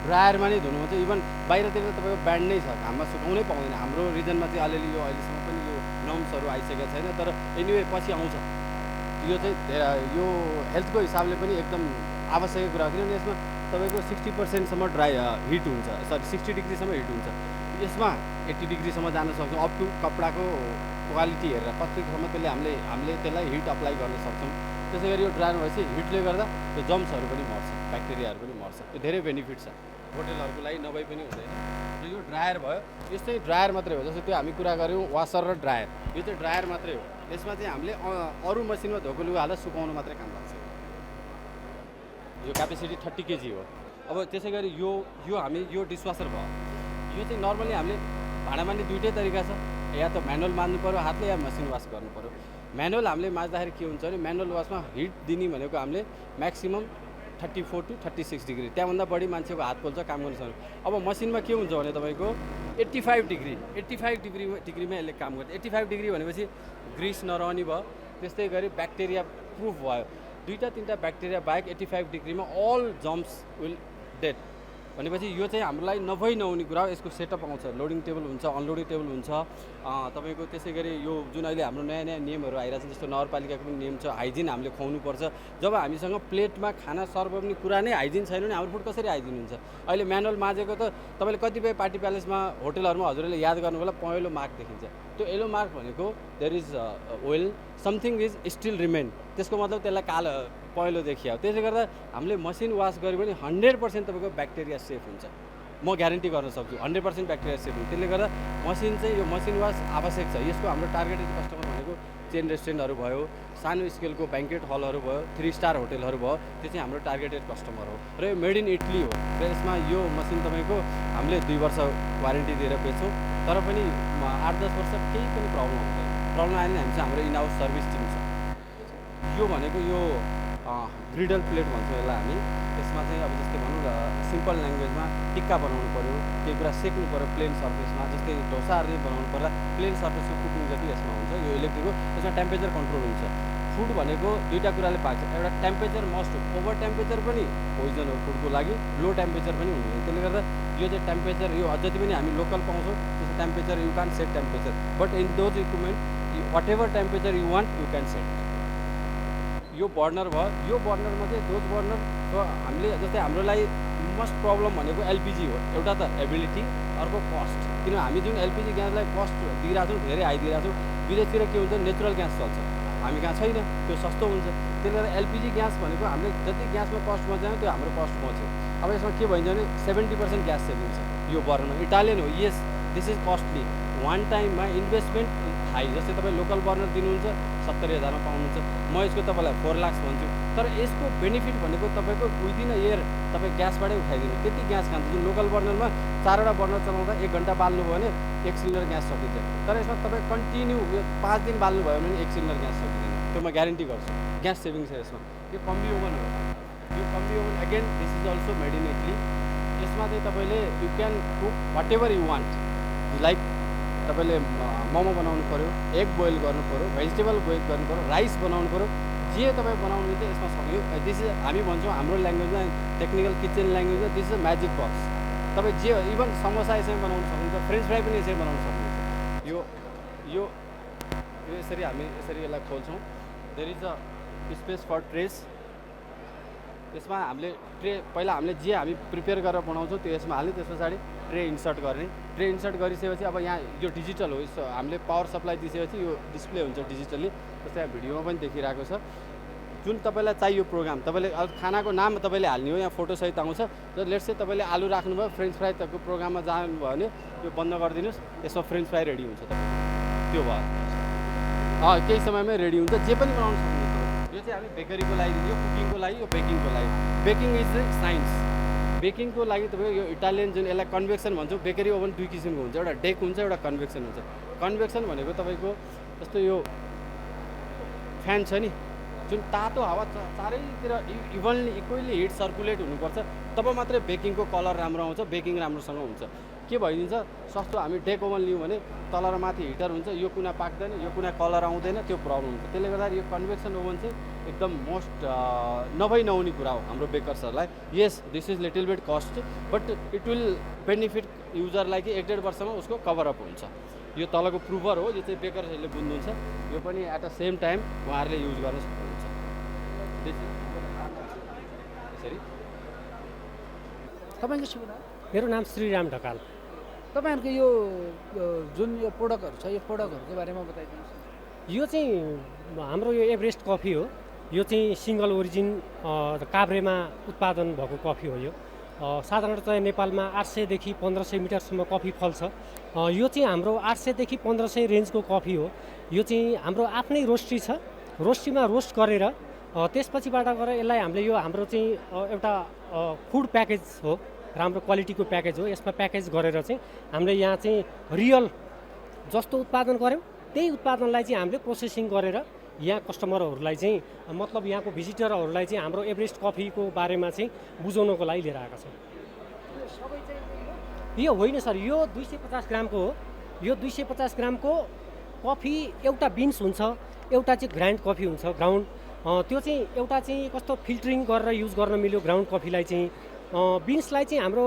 ड्रायरमा नै धुनु हुन्छ। इभन बाहिरतिर तपाईँको ब्यान्ड नै छ, घाममा सुकाउनै पाउँदैन। हाम्रो रिजनमा चाहिँ अलिअलि यो अहिलेसम्म पनि यो नर्म्सहरू आइसकेको छैन। तर एनिवे पछि आउँछ। यो चाहिँ यो हेल्थको हिसाबले पनि एकदम आवश्यक कुरा हो। किनभने यसमा तपाईँको 60% सम्म ड्राई हिट हुन्छ, 60 डिग्रीसम्म हिट हुन्छ। यसमा 80 डिग्रीसम्म जान सक्छौँ अप टु कपडाको क्वालिटी हेरेर कतिसम्म त्यसले हामीले त्यसलाई हिट अप्लाई गर्न सक्छौँ। त्यसै गरी यो ड्रायर भएपछि हिटले गर्दा त्यो जम्सहरू पनि मर्छ, ब्याक्टेरियाहरू पनि मर्छ। यो धेरै बेनिफिट छ होटेलहरूको लागि, नभई पनि हुँदैन। यो ड्रायर भयो, यस्तै ड्रायर मात्रै हो। जस्तो त्यो हामी कुरा गऱ्यौँ वासर र ड्रायर, यो चाहिँ ड्रायर मात्रै हो। यसमा चाहिँ हामीले अरू मसिनमा धोको लुगा हालेर सुकाउनु मात्रै काम लाग्छ। यो क्यापेसिटी 30 kg हो। अब त्यसै गरी यो हामी यो डिसवासर भयो, यो चाहिँ नर्मली हामीले भाँडा मान्ने दुइटै तरिका छ, या त म्यानुअल मान्नु पऱ्यो हातले या मसिन वास गर्नु पऱ्यो। म्यानुअल हामीले माझ्दाखेरि के हुन्छ भने म्यानुअल वासमा हिट दिने भनेको हामीले म्याक्सिमम् 34 to 36 डिग्री, त्यहाँभन्दा बढी मान्छेको हात पोल्छ, काम गर्न सक्छ। अब मसिनमा के हुन्छ भने तपाईँको 85 डिग्रीमा यसले काम गर्छ। 85 डिग्री भनेपछि ग्रिस नरहने भयो, त्यस्तै गरी ब्याक्टेरिया प्रुफ भयो। 2-3 ब्याक्टेरिया बाहेक 85 डिग्रीमा अल जम्स विल डेड भनेपछि यो चाहिँ हाम्रो लागि नभई नहुने कुरा हो। यसको सेटअप आउँछ, लोडिङ टेबल हुन्छ, अनलोडिङ टेबल हुन्छ तपाईँको। त्यसै गरी यो जुन अहिले हाम्रो नयाँ नियमहरू आइरहेको छ, जस्तो नगरपालिकाको पनि नियम छ, हाइजिन हामीले खुवाउनुपर्छ। जब हामीसँग प्लेटमा खाना सर्भ गर्ने कुरा नै हाइजिन छैन भने हाम्रो फुड कसरी हाइजिन हुन्छ? अहिले म्यानुअल माझेको त तपाईँले कतिपय पार्टी प्यालेसमा होटेलहरूमा हजुरले याद गर्नु होला पहेँलो मार्क देखिन्छ। त्यो येलो मार्क भनेको there is oil, something is still remain, त्यसको मतलब त्यसलाई कालो पहेँलो देखियो। त्यसले गर्दा हामीले मसिन वास गऱ्यो भने 100% तपाईँको ब्याक्टेरिया सेफ हुन्छ। म ग्यारेन्टी गर्न सक्छु 100% ब्याक्टेरिया सेफ हुन्छ। त्यसले गर्दा मसिन चाहिँ यो मसिन वास आवश्यक छ। यसको हाम्रो टार्गेटेड कस्टमर भनेको चेन रेस्टुरेन्टहरू भयो, सानो स्केलको ब्याङ्केट हलहरू भयो, 3 स्टार होटेलहरू भयो, त्यो चाहिँ हाम्रो टार्गेटेड कस्टमर हो। र यो मेड इन इटली हो। र यसमा यो मसिन तपाईँको हामीले 2 वर्ष वारेन्टी दिएर बेच्छौँ, तर पनि 8-10 वर्ष केही पनि प्रब्लम हुँदैन। प्रब्लम आयो भने हामी चाहिँ हाम्रो इन हाउस सर्भिस टिम छ। यो भनेको यो ग्रिडल प्लेट भन्छौँ यसलाई हामी। यसमा चाहिँ अब जस्तै भनौँ न सिम्पल ल्याङ्ग्वेजमा टिक्का बनाउनु पऱ्यो, केही कुरा सेक्नु पऱ्यो प्लेन सर्फेसमा, जस्तै डोसाहरू बनाउनु पर्दा प्लेन सर्फेसको कुकिङ जति यसमा हुन्छ। यो इलेक्ट्रिक हो, यसमा टेम्परेचर कन्ट्रोल हुन्छ। फुड भनेको 2टा कुराले पाक्छ, एउटा टेम्परेचर मस्ट हो। ओभर टेम्परेचर पनि पोइजन हो फुडको लागि, लो टेम्परेचर पनि हुँदैन। त्यसले गर्दा यो चाहिँ टेम्परेचर यो जति पनि हामी लोकल पाउँछौँ त्यसको temperature you can set temperature, but in those equipment whatever temperature you want you can set. यो बर्नर भयो, यो बर्नरमा चाहिँ दोज बर्नर हामीले जस्तै हाम्रो लागि मस्ट प्रब्लम भनेको एलपिजी हो। एउटा त एबिलिटी, अर्को कस्ट। किन हामी जुन एलपिजी ग्यासलाई कस्ट दिइरहेको छौँ, धेरै हाई दिइरहेको छौँ। विदेशतिर के हुन्छ नेचुरल ग्यास चल्छ, हामी कहाँ छैन, त्यो सस्तो हुन्छ। त्यसले गर्दा एलपिजी ग्यास भनेको हामीले जति ग्यासमा कस्ट बचायौँ त्यो हाम्रो कस्ट बच्यो। अब यसमा के भइन्छ भने 70% ग्यास सेभिङ छ यो बर्नरमा। इटालियन हो, यस दिस इज कस्टली, वान टाइममा इन्भेस्टमेन्ट हाई। जस्तै तपाईँ लोकल बर्नर दिनुहुन्छ 70,000मा पाउनुहुन्छ, म यसको तपाईँलाई 4 लाख भन्छु। तर यसको बेनिफिट भनेको तपाईँको विदिन अ इयर तपाईँ ग्यासबाटै उठाइदिनु, त्यति ग्यास खान्छ। जुन लोकल बर्नरमा 4वटा बर्नर चलाउँदा 1 घन्टा बाल्नुभयो भने 1 सिलिन्डर ग्यास सकिन्छ। तर यसमा तपाईँ कन्टिन्यू यो 5 दिन बाल्नुभयो भने 1 सिलिन्डर ग्यास सकिँदैन, त्यो म ग्यारेन्टी गर्छु। ग्यास सेभिङ छ यसमा। यो कम्बी ओभन हो, यो combi oven again this is also made in Italy. यसमा चाहिँ तपाईँले you can cook whatever you want, like तपाईँले मोमो बनाउनु पऱ्यो, एग बोइल गर्नु पऱ्यो, भेजिटेबल बोइल गर्नु पऱ्यो, राइस बनाउनु पऱ्यो, जे तपाईँ बनाउनु चाहिँ यसमा सक्यो। दिस इज हामी भन्छौँ हाम्रो ल्याङ्ग्वेजमा टेक्निकल किचन ल्याङ्ग्वेजमा दिस इज म्याजिक बक्स। तपाईँ जे इभन समोसा यसरी बनाउनु सक्नुहुन्छ, फ्रेन्च फ्राई पनि यसरी बनाउनु सक्नुहुन्छ। यो यो यो यसरी हामी यसरी यसलाई खोल्छौँ। There is a space for trays. यसमा हामीले ट्रे पहिला हामीले जे हामी प्रिपेयर गरेर बनाउँछौँ त्यो यसमा हाल्ने, त्यस पछाडि ट्रे इन्सर्ट गर्ने। ट्रे इन्सर्ट गरिसकेपछि अब यहाँ यो डिजिटल हो, हामीले पावर सप्लाई दिइसकेपछि यो डिस्प्ले हुन्छ डिजिटली। जस्तै यहाँ भिडियोमा पनि देखिरहेको छ। जुन तपाईँलाई चाहियो प्रोग्राम, तपाईँले खानाको नाम तपाईँले हाल्ने हो, यहाँ फोटोसहित आउँछ। र लेट्स चाहिँ तपाईँले आलु राख्नुभयो, फ्रेन्च फ्राई तपाईँको प्रोग्राममा जानुभयो भने यो बन्द गरिदिनुहोस्, यसमा फ्रेन्च फ्राई रेडी हुन्छ तपाईँको। त्यो भयो केही समयमै रेडी हुन्छ। जे पनि बनाउनु सक्नुहुन्छ। यो चाहिँ हामी बेकरीको लागि, यो कुकिङको लागि, यो बेकिङको लागि। Baking is science. बेकिङको लागि तपाईँको यो इटालियन जुन यसलाई कन्भेक्सन भन्छौँ, बेकरी ओभन 2 किसिमको हुन्छ, एउटा डेक हुन्छ, एउटा कन्भेक्सन हुन्छ। कन्भेक्सन भनेको तपाईँको जस्तो यो फ्यान छ नि, जुन तातो हावा चारैतिर इक्वली हिट सर्कुलेट हुनुपर्छ, तब मात्रै बेकिङको कलर राम्रो आउँछ, बेकिङ राम्रोसँग हुन्छ। के भइदिन्छ सस्तो हामी डेक ओभन लियौँ भने तल र माथि हिटर हुन्छ, यो कुना पाक्दैन, यो कुना कलर आउँदैन, त्यो प्रब्लम हुन्छ। त्यसले गर्दा यो कन्भेक्सन ओभन चाहिँ एकदम मोस्ट नभई नहुने कुरा हो हाम्रो बेकर्सहरूलाई। Yes this is little bit cost, but it will benefit युजरलाई कि 1-1.5 वर्षमा उसको कभरअप हुन्छ। यो तलको प्रुफर हो, यो चाहिँ बेकर्सहरूले बुन्नुहुन्छ। यो पनि एट द सेम टाइम उहाँहरूले युज गर्न सक्नुहुन्छ। यसरी तपाईँको शुभ नाम? मेरो नाम श्रीराम ढकाल। तपाईँहरूको यो जुन यो प्रोडक्टहरू छ यो प्रोडक्टहरूको बारेमा बताइदिनुहोस्। यो चाहिँ हाम्रो यो एभरेस्ट कफी हो। यो चाहिँ सिङ्गल ओरिजिन काभ्रेमा उत्पादन भएको कफी हो। यो साधारणतया नेपालमा 800 देखि 1500 मिटरसम्म कफी फल्छ। यो चाहिँ हाम्रो 800 देखि 1500 रेन्जको कफी हो। यो चाहिँ हाम्रो आफ्नै रोस्ट्री छ। रोस्ट्रीमा रोस्ट गरेर त्यसपछिबाट गएर यसलाई हाम्रो चाहिँ एउटा फुड प्याकेज हो, राम्रो क्वालिटीको प्याकेज हो। यसमा प्याकेज गरेर चाहिँ हामीले यहाँ चाहिँ रियल जस्तो उत्पादन गऱ्यौँ त्यही उत्पादनलाई चाहिँ हामीले प्रोसेसिङ गरेर यहाँ कस्टमरहरूलाई चाहिँ मतलब यहाँको भिजिटरहरूलाई चाहिँ हाम्रो एभरेस्ट कफीको बारेमा चाहिँ बुझाउनको लागि लिएर आएका छौँ। यो होइन सर, यो 250 ग्रामको हो। यो 250 ग्रामको कफी एउटा बिन्स हुन्छ, एउटा चाहिँ ग्राइन्ड कफी हुन्छ ग्राउन्ड। त्यो चाहिँ एउटा चाहिँ कस्तो फिल्टरिङ गरेर युज गर्न मिल्यो ग्राउन्ड कफीलाई चाहिँ। बिन्सलाई चाहिँ हाम्रो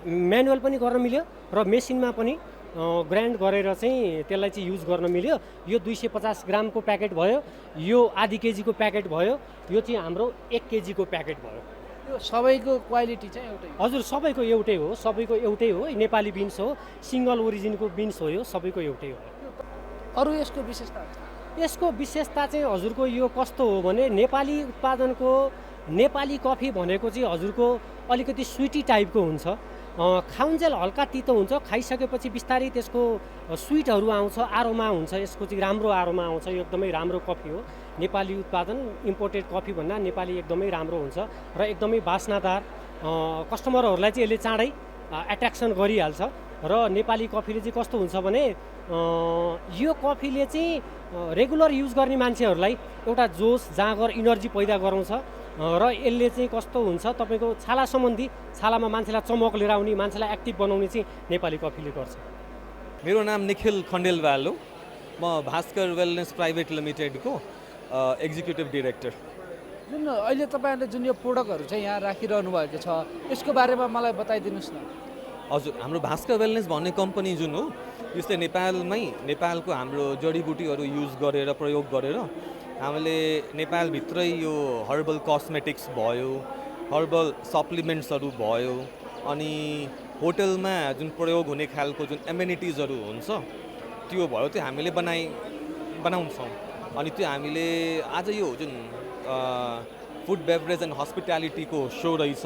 म्यानुअल पनि गर्न मिल्यो र मेसिनमा पनि ग्राइन्ड गरेर चाहिँ त्यसलाई चाहिँ युज गर्न मिल्यो। यो 250 ग्रामको प्याकेट भयो, यो आधी केजीको प्याकेट भयो, यो चाहिँ हाम्रो 1 केजीको प्याकेट भयो। यो सबैको क्वालिटी चाहिँ एउटै हो? हजुर, सबैको एउटै हो, सबैको एउटै हो। नेपाली बिन्स हो, सिङ्गल ओरिजिनको बिन्स हो, यो सबैको एउटै हो। अरू यसको विशेषता? यसको विशेषता चाहिँ हजुरको यो कस्तो हो भने नेपाली उत्पादनको नेपाली कफी भनेको चाहिँ हजुरको अलिकति स्विटी टाइपको हुन्छ। खाउन्जेल हल्का तितो हुन्छ, खाइसकेपछि बिस्तारै त्यसको स्विटहरू आउँछ, आरोमा हुन्छ, यसको चाहिँ राम्रो आरोमा आउँछ। यो एकदमै राम्रो कफी हो। नेपाली उत्पादन इम्पोर्टेड कफी भन्दा नेपाली एकदमै राम्रो हुन्छ र एकदमै बास्नादार। कस्टमरहरूलाई चाहिँ यसले चाँडै एट्र्याक्सन गरिहाल्छ। र नेपाली कफीले चाहिँ कस्तो हुन्छ भने यो कफीले चाहिँ रेगुलर युज गर्ने मान्छेहरूलाई एउटा जोस, जाँगर, इनर्जी पैदा गराउँछ र यसले चाहिँ कस्तो हुन्छ तपाईँको छाला सम्बन्धी, छालामा मान्छेलाई चमक लिएर आउने, मान्छेलाई एक्टिभ बनाउने चाहिँ नेपाली कफीले गर्छ। मेरो नाम निखिल खण्डेलवाल हो। म भास्कर वेलनेस प्राइभेट लिमिटेडको एक्जिक्युटिभ डिरेक्टर। जुन अहिले तपाईँहरूले जुन यो प्रोडक्टहरू चाहिँ यहाँ राखिरहनु भएको छ यसको बारेमा मलाई बताइदिनुहोस् न। हजुर, हाम्रो भास्कर वेलनेस भन्ने कम्पनी जुन हो यो चाहिँ नेपालको हाम्रो जडीबुटीहरू युज गरेर प्रयोग गरेर हामीले नेपालभित्रै यो हर्बल कस्मेटिक्स भयो, हर्बल सप्लिमेन्ट्सहरू भयो, अनि होटलमा जुन प्रयोग हुने खालको जुन एमेनिटिजहरू हुन्छ त्यो भयो, त्यो हामीले बनाउँछौँ। अनि त्यो हामीले आज यो जुन फुड बेभरेज एन्ड हस्पिटालिटीको सो रहेछ,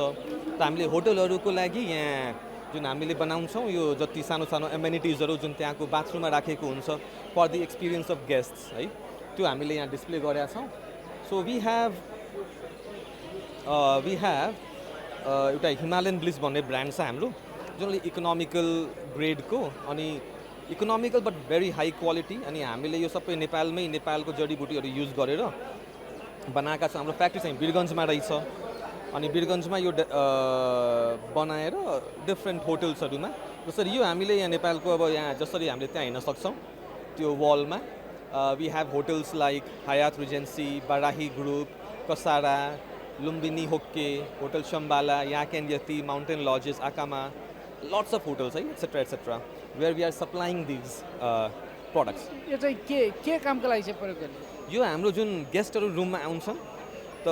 त हामीले होटलहरूको लागि यहाँ जुन हामीले बनाउँछौँ यो जति सानो सानो एमेनिटिजहरू जुन त्यहाँको बाथरुममा राखेको हुन्छ for the experience of guests है, त्यो हामीले यहाँ डिस्प्ले गरेका छौँ। सो वी हेभ एउटा हिमालयन ब्लिस भन्ने ब्रान्ड छ हाम्रो, जुन इकोनोमिकल ग्रेडको अनि economical but very high quality. अनि हामीले यो सबै नेपालको जडीबुटीहरू युज गरेर बनाएका छौँ। हाम्रो फ्याक्ट्री चाहिँ वीरगन्जमा रहेछ। अनि वीरगन्जमा यो बनाएर डिफ्रेन्ट होटल्सहरूमा, जसरी यो हामीले यहाँ नेपालको अब यहाँ जसरी हामीले त्यहाँ हिँड्न सक्छौँ त्यो वलमा we have hotels like Hyatt Regency, Barahi group, Kasara, Lumbini Hokke, hotel Shambala, Yak and Yeti, mountain lodges, आकामा, लट्स अफ होटल्स है, etcetera where we are supplying these products. यो चाहिँ के कामको लागि चाहिँ प्रयोग गर्ने? यो हाम्रो जुन गेस्टहरू रुममा आउँछन् त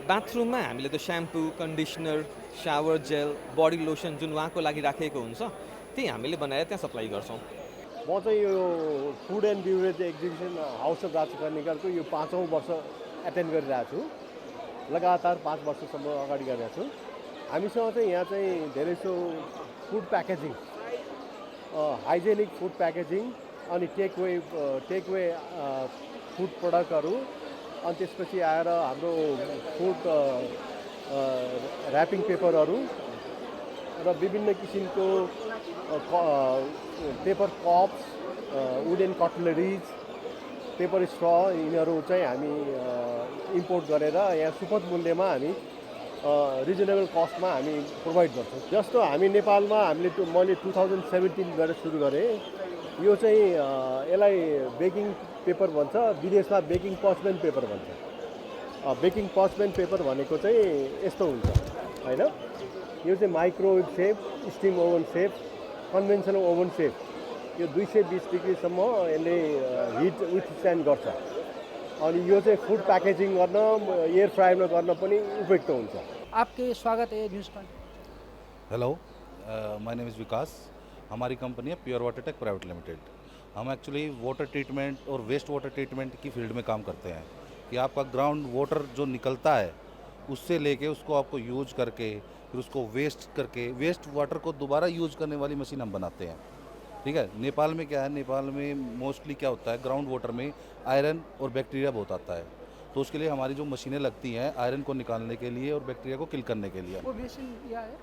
बाथरुममा हामीले त shampoo, conditioner, shower gel, body lotion जुन उहाँको लागि राखेको हुन्छ त्यही हामीले बनाएर त्यहाँ सप्लाई गर्छौँ। म चाहिँ यो food and beverage exhibition house of Raju कर्णिकारको यो 5औँ वर्ष एटेन्ड गरिरहेको छु। लगातार 5 वर्षसम्म अगाडि गरिरहेको छु। हामीसँग चाहिँ यहाँ चाहिँ धेरै so food packaging, hygienic food packaging, अनि टेकवे फुड प्रडक्टहरू, अनि त्यसपछि आएर हाम्रो फुड ऱ्यापिङ पेपरहरू र विभिन्न किसिमको पेपर कप्स, वुडन कटलरिज, पेपर स्ट्र, यिनीहरू चाहिँ हामी इम्पोर्ट गरेर यहाँ सुपथ मूल्यमा हामी रिजनेबल कस्टमा हामी प्रोभाइड गर्छौँ। जस्तो हामी नेपालमा मैले 2017बाट सुरु गरेँ। यो चाहिँ यसलाई बेकिङ पेपर भन्छ, विदेशमा बेकिङ पर्चमेन्ट पेपर भन्छ। बेकिङ पर्चमेन्ट पेपर भनेको चाहिँ यस्तो हुन्छ होइन, यो चाहिँ microwave safe, steam oven safe, conventional oven safe, यो 220 डिग्रीसम्म यसले हिट विथस्ट्यान्ड गर्छ। अनि यो चाहिँ फुड प्याकेजिङ गर्न, एयर फ्रायरमा गर्न पनि उपयुक्त हुन्छ। आपके स्वागत है न्यूज़ पर। Hello, my name is Vikas. हमारी कंपनी है pure water tech private limited. हम एक्चुअली वाटर ट्रीटमेंट और वेस्ट वाटर ट्रीटमेंट की फील्ड में काम करते हैं कि आपका ग्राउंड वाटर जो निकलता है उससे लेके उसको आपको यूज करके फिर उसको वेस्ट करके वेस्ट वाटर को दोबारा यूज करने वाली मशीन हम बनाते हैं। ठीक है, नेपाल में क्या है, नेपाल में मोस्टली क्या होता है, ग्राउंड वाटर में आयरन और बैक्टीरिया बहुत आता है, तो उसके लिए हमारी जो मशीनें लगती हैं आयरन को निकालने के लिए और बैक्टीरिया को किल करने के लिए। वो मशीन क्या है?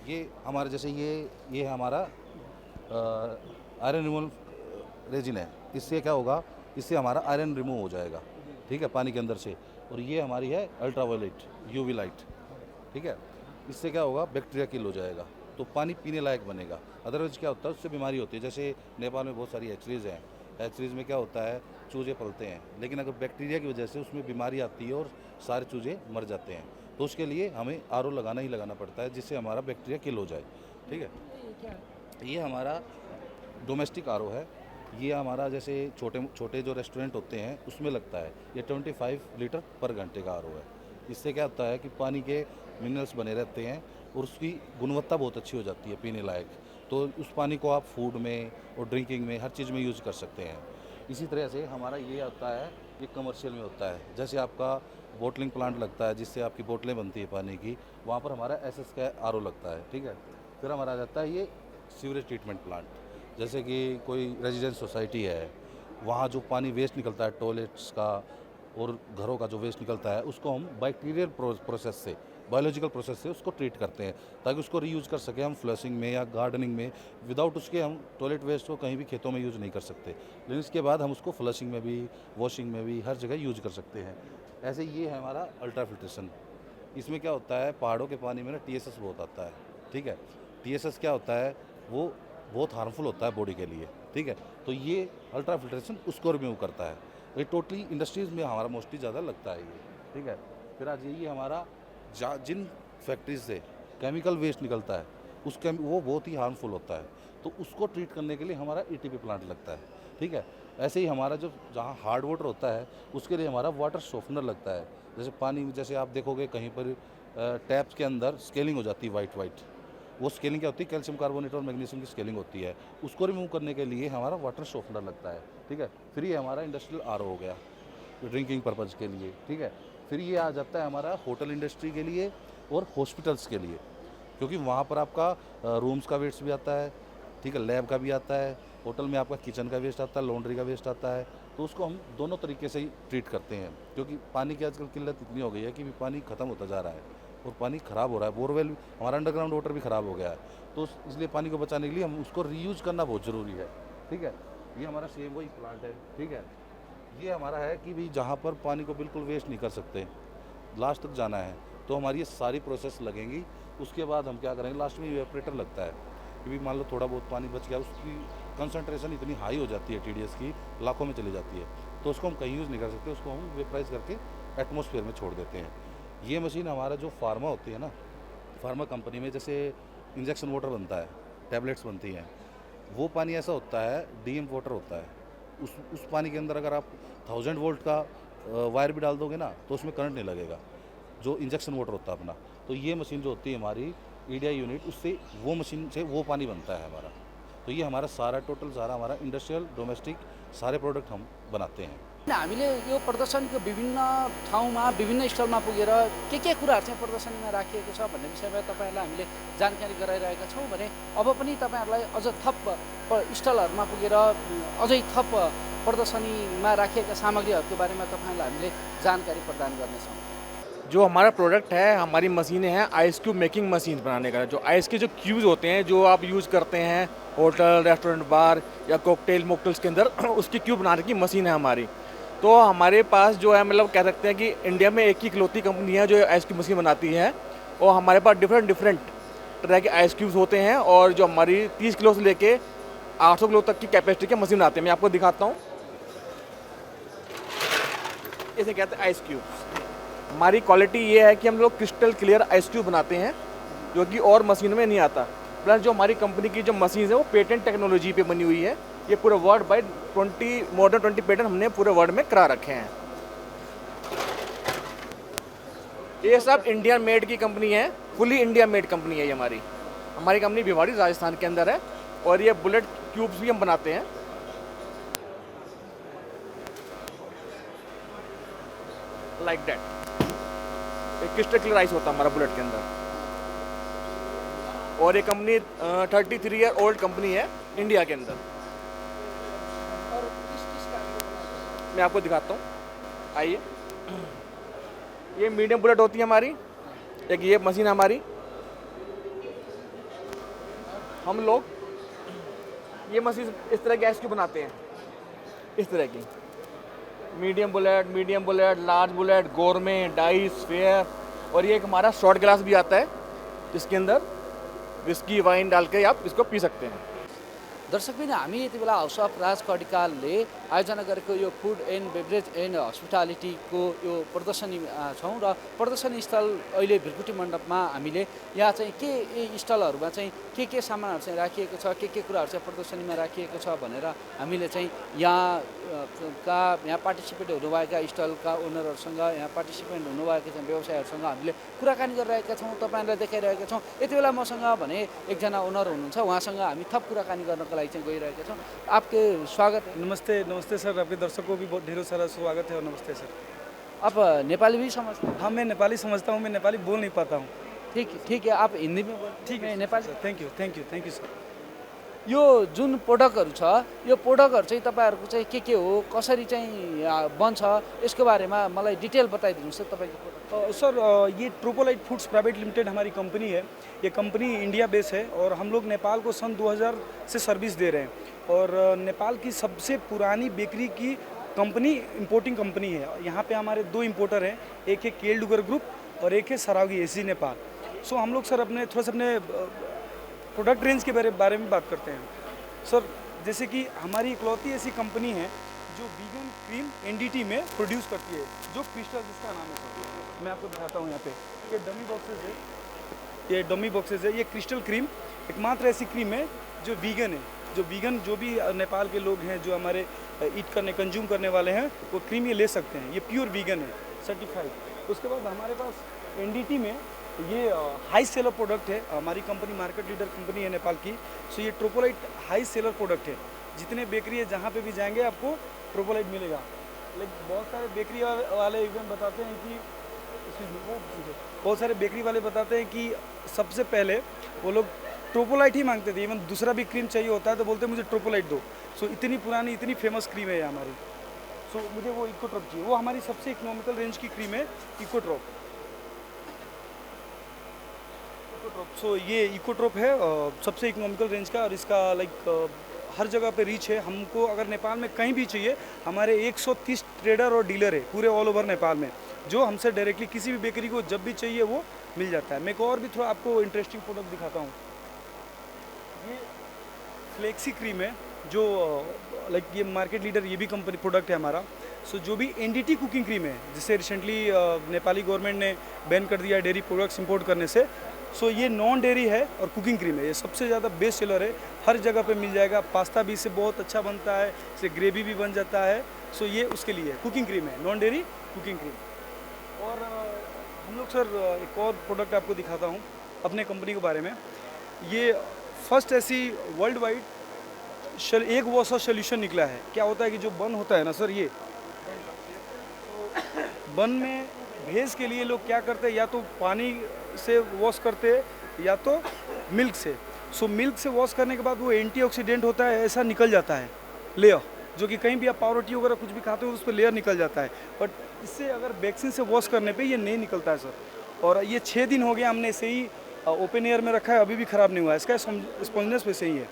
ये हमारे जैसे ये है हमारा आयरन रिमूवल रेजिन है। इससे क्या होगा, इससे हमारा आयरन रिमूव हो जाएगा, ठीक है, पानी के अंदर से। और ये हमारी है अल्ट्रावायलेट यूवी लाइट, ठीक है, इससे क्या होगा, बैक्टीरिया किल हो जाएगा तो पानी पीने लायक बनेगा। अदरवाइज क्या होता है, उससे बीमारी होती है। जैसे नेपाल में बहुत सारी हैचरीज हैं, हैचरीज में क्या होता है, चूजे पलते हैं, लेकिन अगर बैक्टीरिया की वजह से उसमें बीमारी आती है और सारे चूजे मर जाते हैं, तो उसके लिए हमें आरओ लगाना ही लगाना पड़ता है जिससे हमारा बैक्टीरिया किल हो जाए। ठीक है, ये हमारा डोमेस्टिक आरओ है। ये हमारा जैसे छोटे छोटे जो रेस्टोरेंट होते हैं उसमें लगता है। ये 25 लीटर पर घंटे का आरओ है। इससे क्या होता है कि पानी के मिनरल्स बने रहते हैं और उसकी गुणवत्ता बहुत अच्छी हो जाती है पीने लायक। तो उस पानी को आप फूड में और ड्रिंकिंग में हर चीज़ में यूज़ कर सकते हैं। इसी तरह से हमारा ये आता है, ये कमर्शियल में होता है। जैसे आपका बोटलिंग प्लांट लगता है जिससे आपकी बोतलें बनती है पानी की, वहाँ पर हमारा एसएस का आरओ लगता है। ठीक है, फिर हमारा आ जाता है ये सीवरेज ट्रीटमेंट प्लांट। जैसे कि कोई रेजिडेंस सोसाइटी है, वहाँ जो पानी वेस्ट निकलता है टॉयलेट्स का और घरों का जो वेस्ट निकलता है, उसको हम बैक्टीरियल प्रोसेस से, बायोलॉजिकल प्रोसेस से उसको ट्रीट करते हैं ताकि उसको रीयूज़ कर सकें हम फ्लशिंग में या गार्डनिंग में। विदाउट उसके हम टॉयलेट वेस्ट को कहीं भी खेतों में यूज़ नहीं कर सकते, लेकिन इसके बाद हम उसको फ्लशिंग में भी, वॉशिंग में भी, हर जगह यूज़ कर सकते हैं। ऐसे ये है हमारा अल्ट्रा फिल्ट्रेशन। इसमें क्या होता है, पहाड़ों के पानी में ना टीएसएस बहुत आता है। ठीक है, टीएसएस क्या होता है, वो बहुत हार्मफुल होता है बॉडी के लिए। ठीक है, तो ये अल्ट्रा फिल्ट्रेशन उसको रिमूव करता है। ये टोटली इंडस्ट्रीज़ में हमारा मोस्टली ज़्यादा लगता है ये। ठीक है, फिर आज ये हमारा जिन फैक्ट्रीज से केमिकल वेस्ट निकलता है वो बहुत ही हार्मफुल होता है, तो उसको ट्रीट करने के लिए हमारा ईटीपी प्लांट लगता है। ठीक है, ऐसे ही हमारा जो जहाँ हार्ड वाटर होता है उसके लिए हमारा वाटर सॉफ्टनर लगता है। जैसे पानी, जैसे आप देखोगे कहीं पर टैप्स के अंदर स्केलिंग हो जाती है वाइट, वो स्केलिंग क्या होती है, कैल्शियम कार्बोनेट और मैग्नीशियम की स्केलिंग होती है। उसको रिमूव करने के लिए हमारा वाटर सॉफ्टनर लगता है। ठीक है, फिर ये हमारा इंडस्ट्रियल आरओ हो गया ड्रिंकिंग पर्पज़ के लिए। ठीक है, फिर ये आ जाता है हमारा होटल इंडस्ट्री के लिए और हॉस्पिटल्स के लिए, क्योंकि वहाँ पर आपका रूम्स का वेस्ट भी आता है, ठीक है, लैब का भी आता है, होटल में आपका किचन का वेस्ट आता है, लॉन्ड्री का वेस्ट आता है, तो उसको हम दोनों तरीके से ही ट्रीट करते हैं। क्योंकि पानी की आजकल किल्लत इतनी हो गई है कि पानी ख़त्म होता जा रहा है और पानी ख़राब हो रहा है। बोरवेल, हमारा अंडरग्राउंड वाटर भी ख़राब हो गया है, तो इसलिए पानी को बचाने के लिए हम उसको रीयूज़ करना बहुत ज़रूरी है। ठीक है, ये हमारा सेम वही प्लांट है। ठीक है, ये हमारा है कि भाई जहाँ पर पानी को बिल्कुल वेस्ट नहीं कर सकते, लास्ट तक जाना है, तो हमारी ये सारी प्रोसेस लगेंगी। उसके बाद हम क्या करेंगे, लास्ट में इवेपोरेटर लगता है कि भी मान लो थोड़ा बहुत पानी बच गया, उसकी कंसंट्रेशन इतनी हाई हो जाती है टीडीएस की, लाखों में चली जाती है, तो उसको हम कहीं यूज़ नहीं कर सकते, उसको हम वेपराइज करके एटमॉस्फेयर में छोड़ देते हैं। ये मशीन हमारा जो फार्मा होती है ना, फार्मा कंपनी में जैसे इंजेक्शन वाटर बनता है, टैबलेट्स बनती हैं, वो पानी ऐसा होता है, डीएम वाटर होता है। उस पानी के अंदर अगर आप 1000 वोल्ट का वायर भी डाल दोगे ना तो उसमें करंट नहीं लगेगा, जो इंजेक्शन वाटर होता है अपना। तो ये मशीन जो होती है हमारी ईडीआई यूनिट, उससे वो मशीन से वो पानी बनता है हमारा। तो ये हमारा सारा टोटल सारा हमारा इंडस्ट्रियल डोमेस्टिक सारे प्रोडक्ट हम बनाते हैं। हामीले यो प्रदर्शनीको विभिन्न ठाउँमा विभिन्न स्टलमा पुगेर के कुराहरू चाहिँ प्रदर्शनीमा राखिएको छ भन्ने विषयमा तपाईँहरूलाई हामीले जानकारी गराइरहेका छौँ भने अब पनि तपाईँहरूलाई अझ थप स्टलहरूमा पुगेर अझै थप प्रदर्शनीमा राखिएका सामग्रीहरूको बारेमा तपाईँहरूलाई हामीले जानकारी प्रदान गर्नेछौँ। जो हमारा प्रोडक्ट है, हमारी मशीनें हैं आइस क्यूब मेकिंग मशीन बनाने का। जो आइस के जो क्यूब्स होते हैं जो आप यूज़ करते हैं होटल, रेस्टोरेंट, बार या कॉकटेल मॉकटेल्स के अंदर, उसकी क्यूब बनाने की मशीन है हमारी। तो हमारे पास जो है, मतलब कह सकते हैं कि इंडिया में एक ही इकलौती कंपनी है जो आइस क्यूब मशीन बनाती है, और हमारे पास डिफरेंट तरह के आइस क्यूब्स होते हैं, और जो हमारी 30 किलो से लेके 800 किलो तक की कैपेसिटी के मशीन आते हैं। मैं आपको दिखाता हूँ, इसे कहते हैं आइस क्यूब्स। हमारी क्वालिटी ये है कि हम लोग क्रिस्टल क्लियर आइस क्यूब बनाते हैं जो कि और मशीन में नहीं आता। प्लस जो हमारी कंपनी की जो मशीन है वो पेटेंट टेक्नोलॉजी पे बनी हुई है। ये पूरे world by more than 20 patent हमने पूरे वर्ल्ड में करा रखे हैं। ये सब इंडियन मेड की कंपनी है, फुली इंडिया मेड कंपनी है ये हमारी कंपनी भिवाड़ी राजस्थान के अंदर है, और ये बुलेट क्यूब्स भी हम बनाते हैं। लाइक दैट, एक क्रिस्टल क्लियर आइस होता है हमारा बुलेट के अंदर। और ये कंपनी 33 ईयर ओल्ड कंपनी है इंडिया के अंदर। मैं आपको दिखाता हूँ, आइए। ये मीडियम बुलेट होती है हमारी, एक ये मशीन है हमारी। हम लोग ये मशीन इस तरह की आइस बनाते हैं, इस तरह की medium bullet, large bullet, gourmet, dice, fair. और ये एक हमारा शॉर्ट ग्लास भी आता है जिसके अंदर विस्की वाइन डाल के आप इसको पी सकते हैं। दर्शकबिन, हामी यति बेला हाउस अफ राज कडिकालले आयोजना गरेको यो फुड एन्ड बेभरेज एन्ड हस्पिटालिटीको यो प्रदर्शनी छौँ र प्रदर्शनी स्थल अहिले भिरकुटी मण्डपमा हामीले यहाँ चाहिँ के स्टलहरूमा चाहिँ के सामानहरू चाहिँ राखिएको छ, के कुराहरू चाहिँ प्रदर्शनीमा राखिएको छ भनेर हामीले चाहिँ यहाँ पार्टिसिपेट हुनुभएका स्टलका ओनरहरूसँग, यहाँ पार्टिसिपेन्ट हुनुभएका चाहिँ व्यवसायहरूसँग हामीले कुराकानी गरिरहेका छौँ, तपाईँहरूलाई देखाइरहेका छौँ। यति बेला मसँग भने एकजना ओनर हुनुहुन्छ, उहाँसँग हामी थप कुराकानी गर्नको लागि चाहिँ गइरहेका छौँ। आपके स्वागत है। नमस्ते सर, आपके दर्शकों को भी बहुत ढेरों सारा स्वागत है और नमस्ते सर। आप नेपाली भी समझते हैं? हाँ, मैं नेपाली समझता हूँ, मैं नेपाली बोल नहीं पाता हूँ। ठीक है, आप हिंदी में बोल। ठीक है, नेपाली। Thank you sir. यो जुन प्रोडक्टहरू छ, यो प्रोडक्टहरू चाहिँ तपाईँहरूको चाहिँ के हो, कसरी चाहिँ बन्छ, यसको बारेमा मलाई डिटेल बताइदिनुहोस् त तपाईँको प्रोडक्ट। सर, ये ट्रोपोलाइट फूड्स प्राइवेट लिमिटेड हमारी कंपनी है। ये कंपनी इंडिया बेस है और हम लोग नेपाल को सन 2000 से सर्विस दे रहे हैं। और नेपाल की सबसे पुरानी बेकरी की कंपनी इंपोर्टिंग कंपनी है। यहाँ पे हमारे 2 इंपोर्टर हैं, एक है केलडुगर ग्रुप और एक है सरावगी एसी नेपाल। सो हम लोग सर अपने थोड़ा सा अपने प्रोडक्ट रेंज के बारे में बात करते हैं। सर, जैसे कि हमारी इकलौती ऐसी कंपनी है जो वीगन क्रीम एनडीटी में प्रोड्यूस करती है, जो क्रिस्टल जिसका नाम है सर। मैं आपको दिखाता हूँ यहाँ पे, ये डमी बॉक्सेस है, ये क्रिस्टल क्रीम एकमात्र ऐसी क्रीम है जो वीगन है। जो भी नेपाल के लोग हैं, जो हमारे कंज्यूम करने वाले हैं, वो क्रीम ये ले सकते हैं। ये प्योर वीगन है, सर्टिफाइड। उसके बाद हमारे पास एनडीटी में ये हाई सेलर प्रोडक्ट है। हमारी कंपनी मार्केट लीडर कंपनी है नेपाल की। सो ये ट्रोपोलाइट हाई सेलर प्रोडक्ट है। जितने बेकरी है जहाँ पे भी जाएंगे आपको ट्रोपोलाइट मिलेगा। लेकिन बहुत सारे बेकरी वाले इवन बताते हैं कि सबसे पहले वो लोग ट्रोपोलाइट ही मांगते थे। इवन दूसरा भी क्रीम चाहिए होता है तो बोलते मुझे ट्रोपोलाइट दो। सो इतनी पुरानी, इतनी फेमस क्रीम है ये हमारी। सो मुझे वो इकोट्रॉप चाहिए, वो हमारी सबसे इकोनॉमिकल रेंज की क्रीम है, इकोट्रॉप। सो ये इकोट्रॉप है सबसे इकोनॉमिकल रेंज का, और इसका हर जगह पे रीच है। हमको अगर नेपाल में कहीं भी चाहिए, हमारे 130 ट्रेडर और डीलर है पूरे ऑल ओवर नेपाल में, जो हमसे डायरेक्टली किसी भी बेकरी को जब भी चाहिए वो मिल जाता है। मैं एक और भी थोड़ा आपको इंटरेस्टिंग प्रोडक्ट दिखाता हूँ। ये फ्लेक्सी क्रीम है, जो ये मार्केट लीडर, ये भी कंपनी प्रोडक्ट है हमारा। सो जो भी एनडीटी कुकिंग क्रीम है, जिसे रिसेंटली नेपाली गवर्नमेंट ने बैन कर दिया डेयरी प्रोडक्ट्स इंपोर्ट करने से। सो ये नॉन डेयरी है और कुकिंग क्रीम है। ये सबसे ज़्यादा बेस्ट सेलर है, हर जगह पे मिल जाएगा। पास्ता भी इससे बहुत अच्छा बनता है, इससे ग्रेवी भी बन जाता है। सो ये उसके लिए कुकिंग क्रीम है, नॉन डेयरी कुकिंग क्रीम। और हम लोग सर एक और प्रोडक्ट आपको दिखाता हूँ अपने कंपनी के बारे में। ये फर्स्ट ऐसी वर्ल्ड वाइड एक वॉशर सोल्यूशन निकला है। क्या होता है कि जो बन होता है ना सर, ये बन में भेज के लिए लोग क्या करते हैं, या तो पानी से वॉश करते हैं या तो मिल्क से। सो मिल्क से वॉश करने के बाद वो एंटीऑक्सीडेंट होता है, ऐसा निकल जाता है लेयर, जो कि कहीं भी आप पावरोटी वगैरह कुछ भी खाते हो उस पर लेयर निकल जाता है। बट इससे अगर वैक्सीन से वॉश करने पे ये नहीं निकलता है सर। और ये 6 दिन हो गया हमने इसे ही ओपन एयर में रखा है, अभी भी ख़राब नहीं हुआ है। इसका स्पॉन्जनेस वैसे ही है।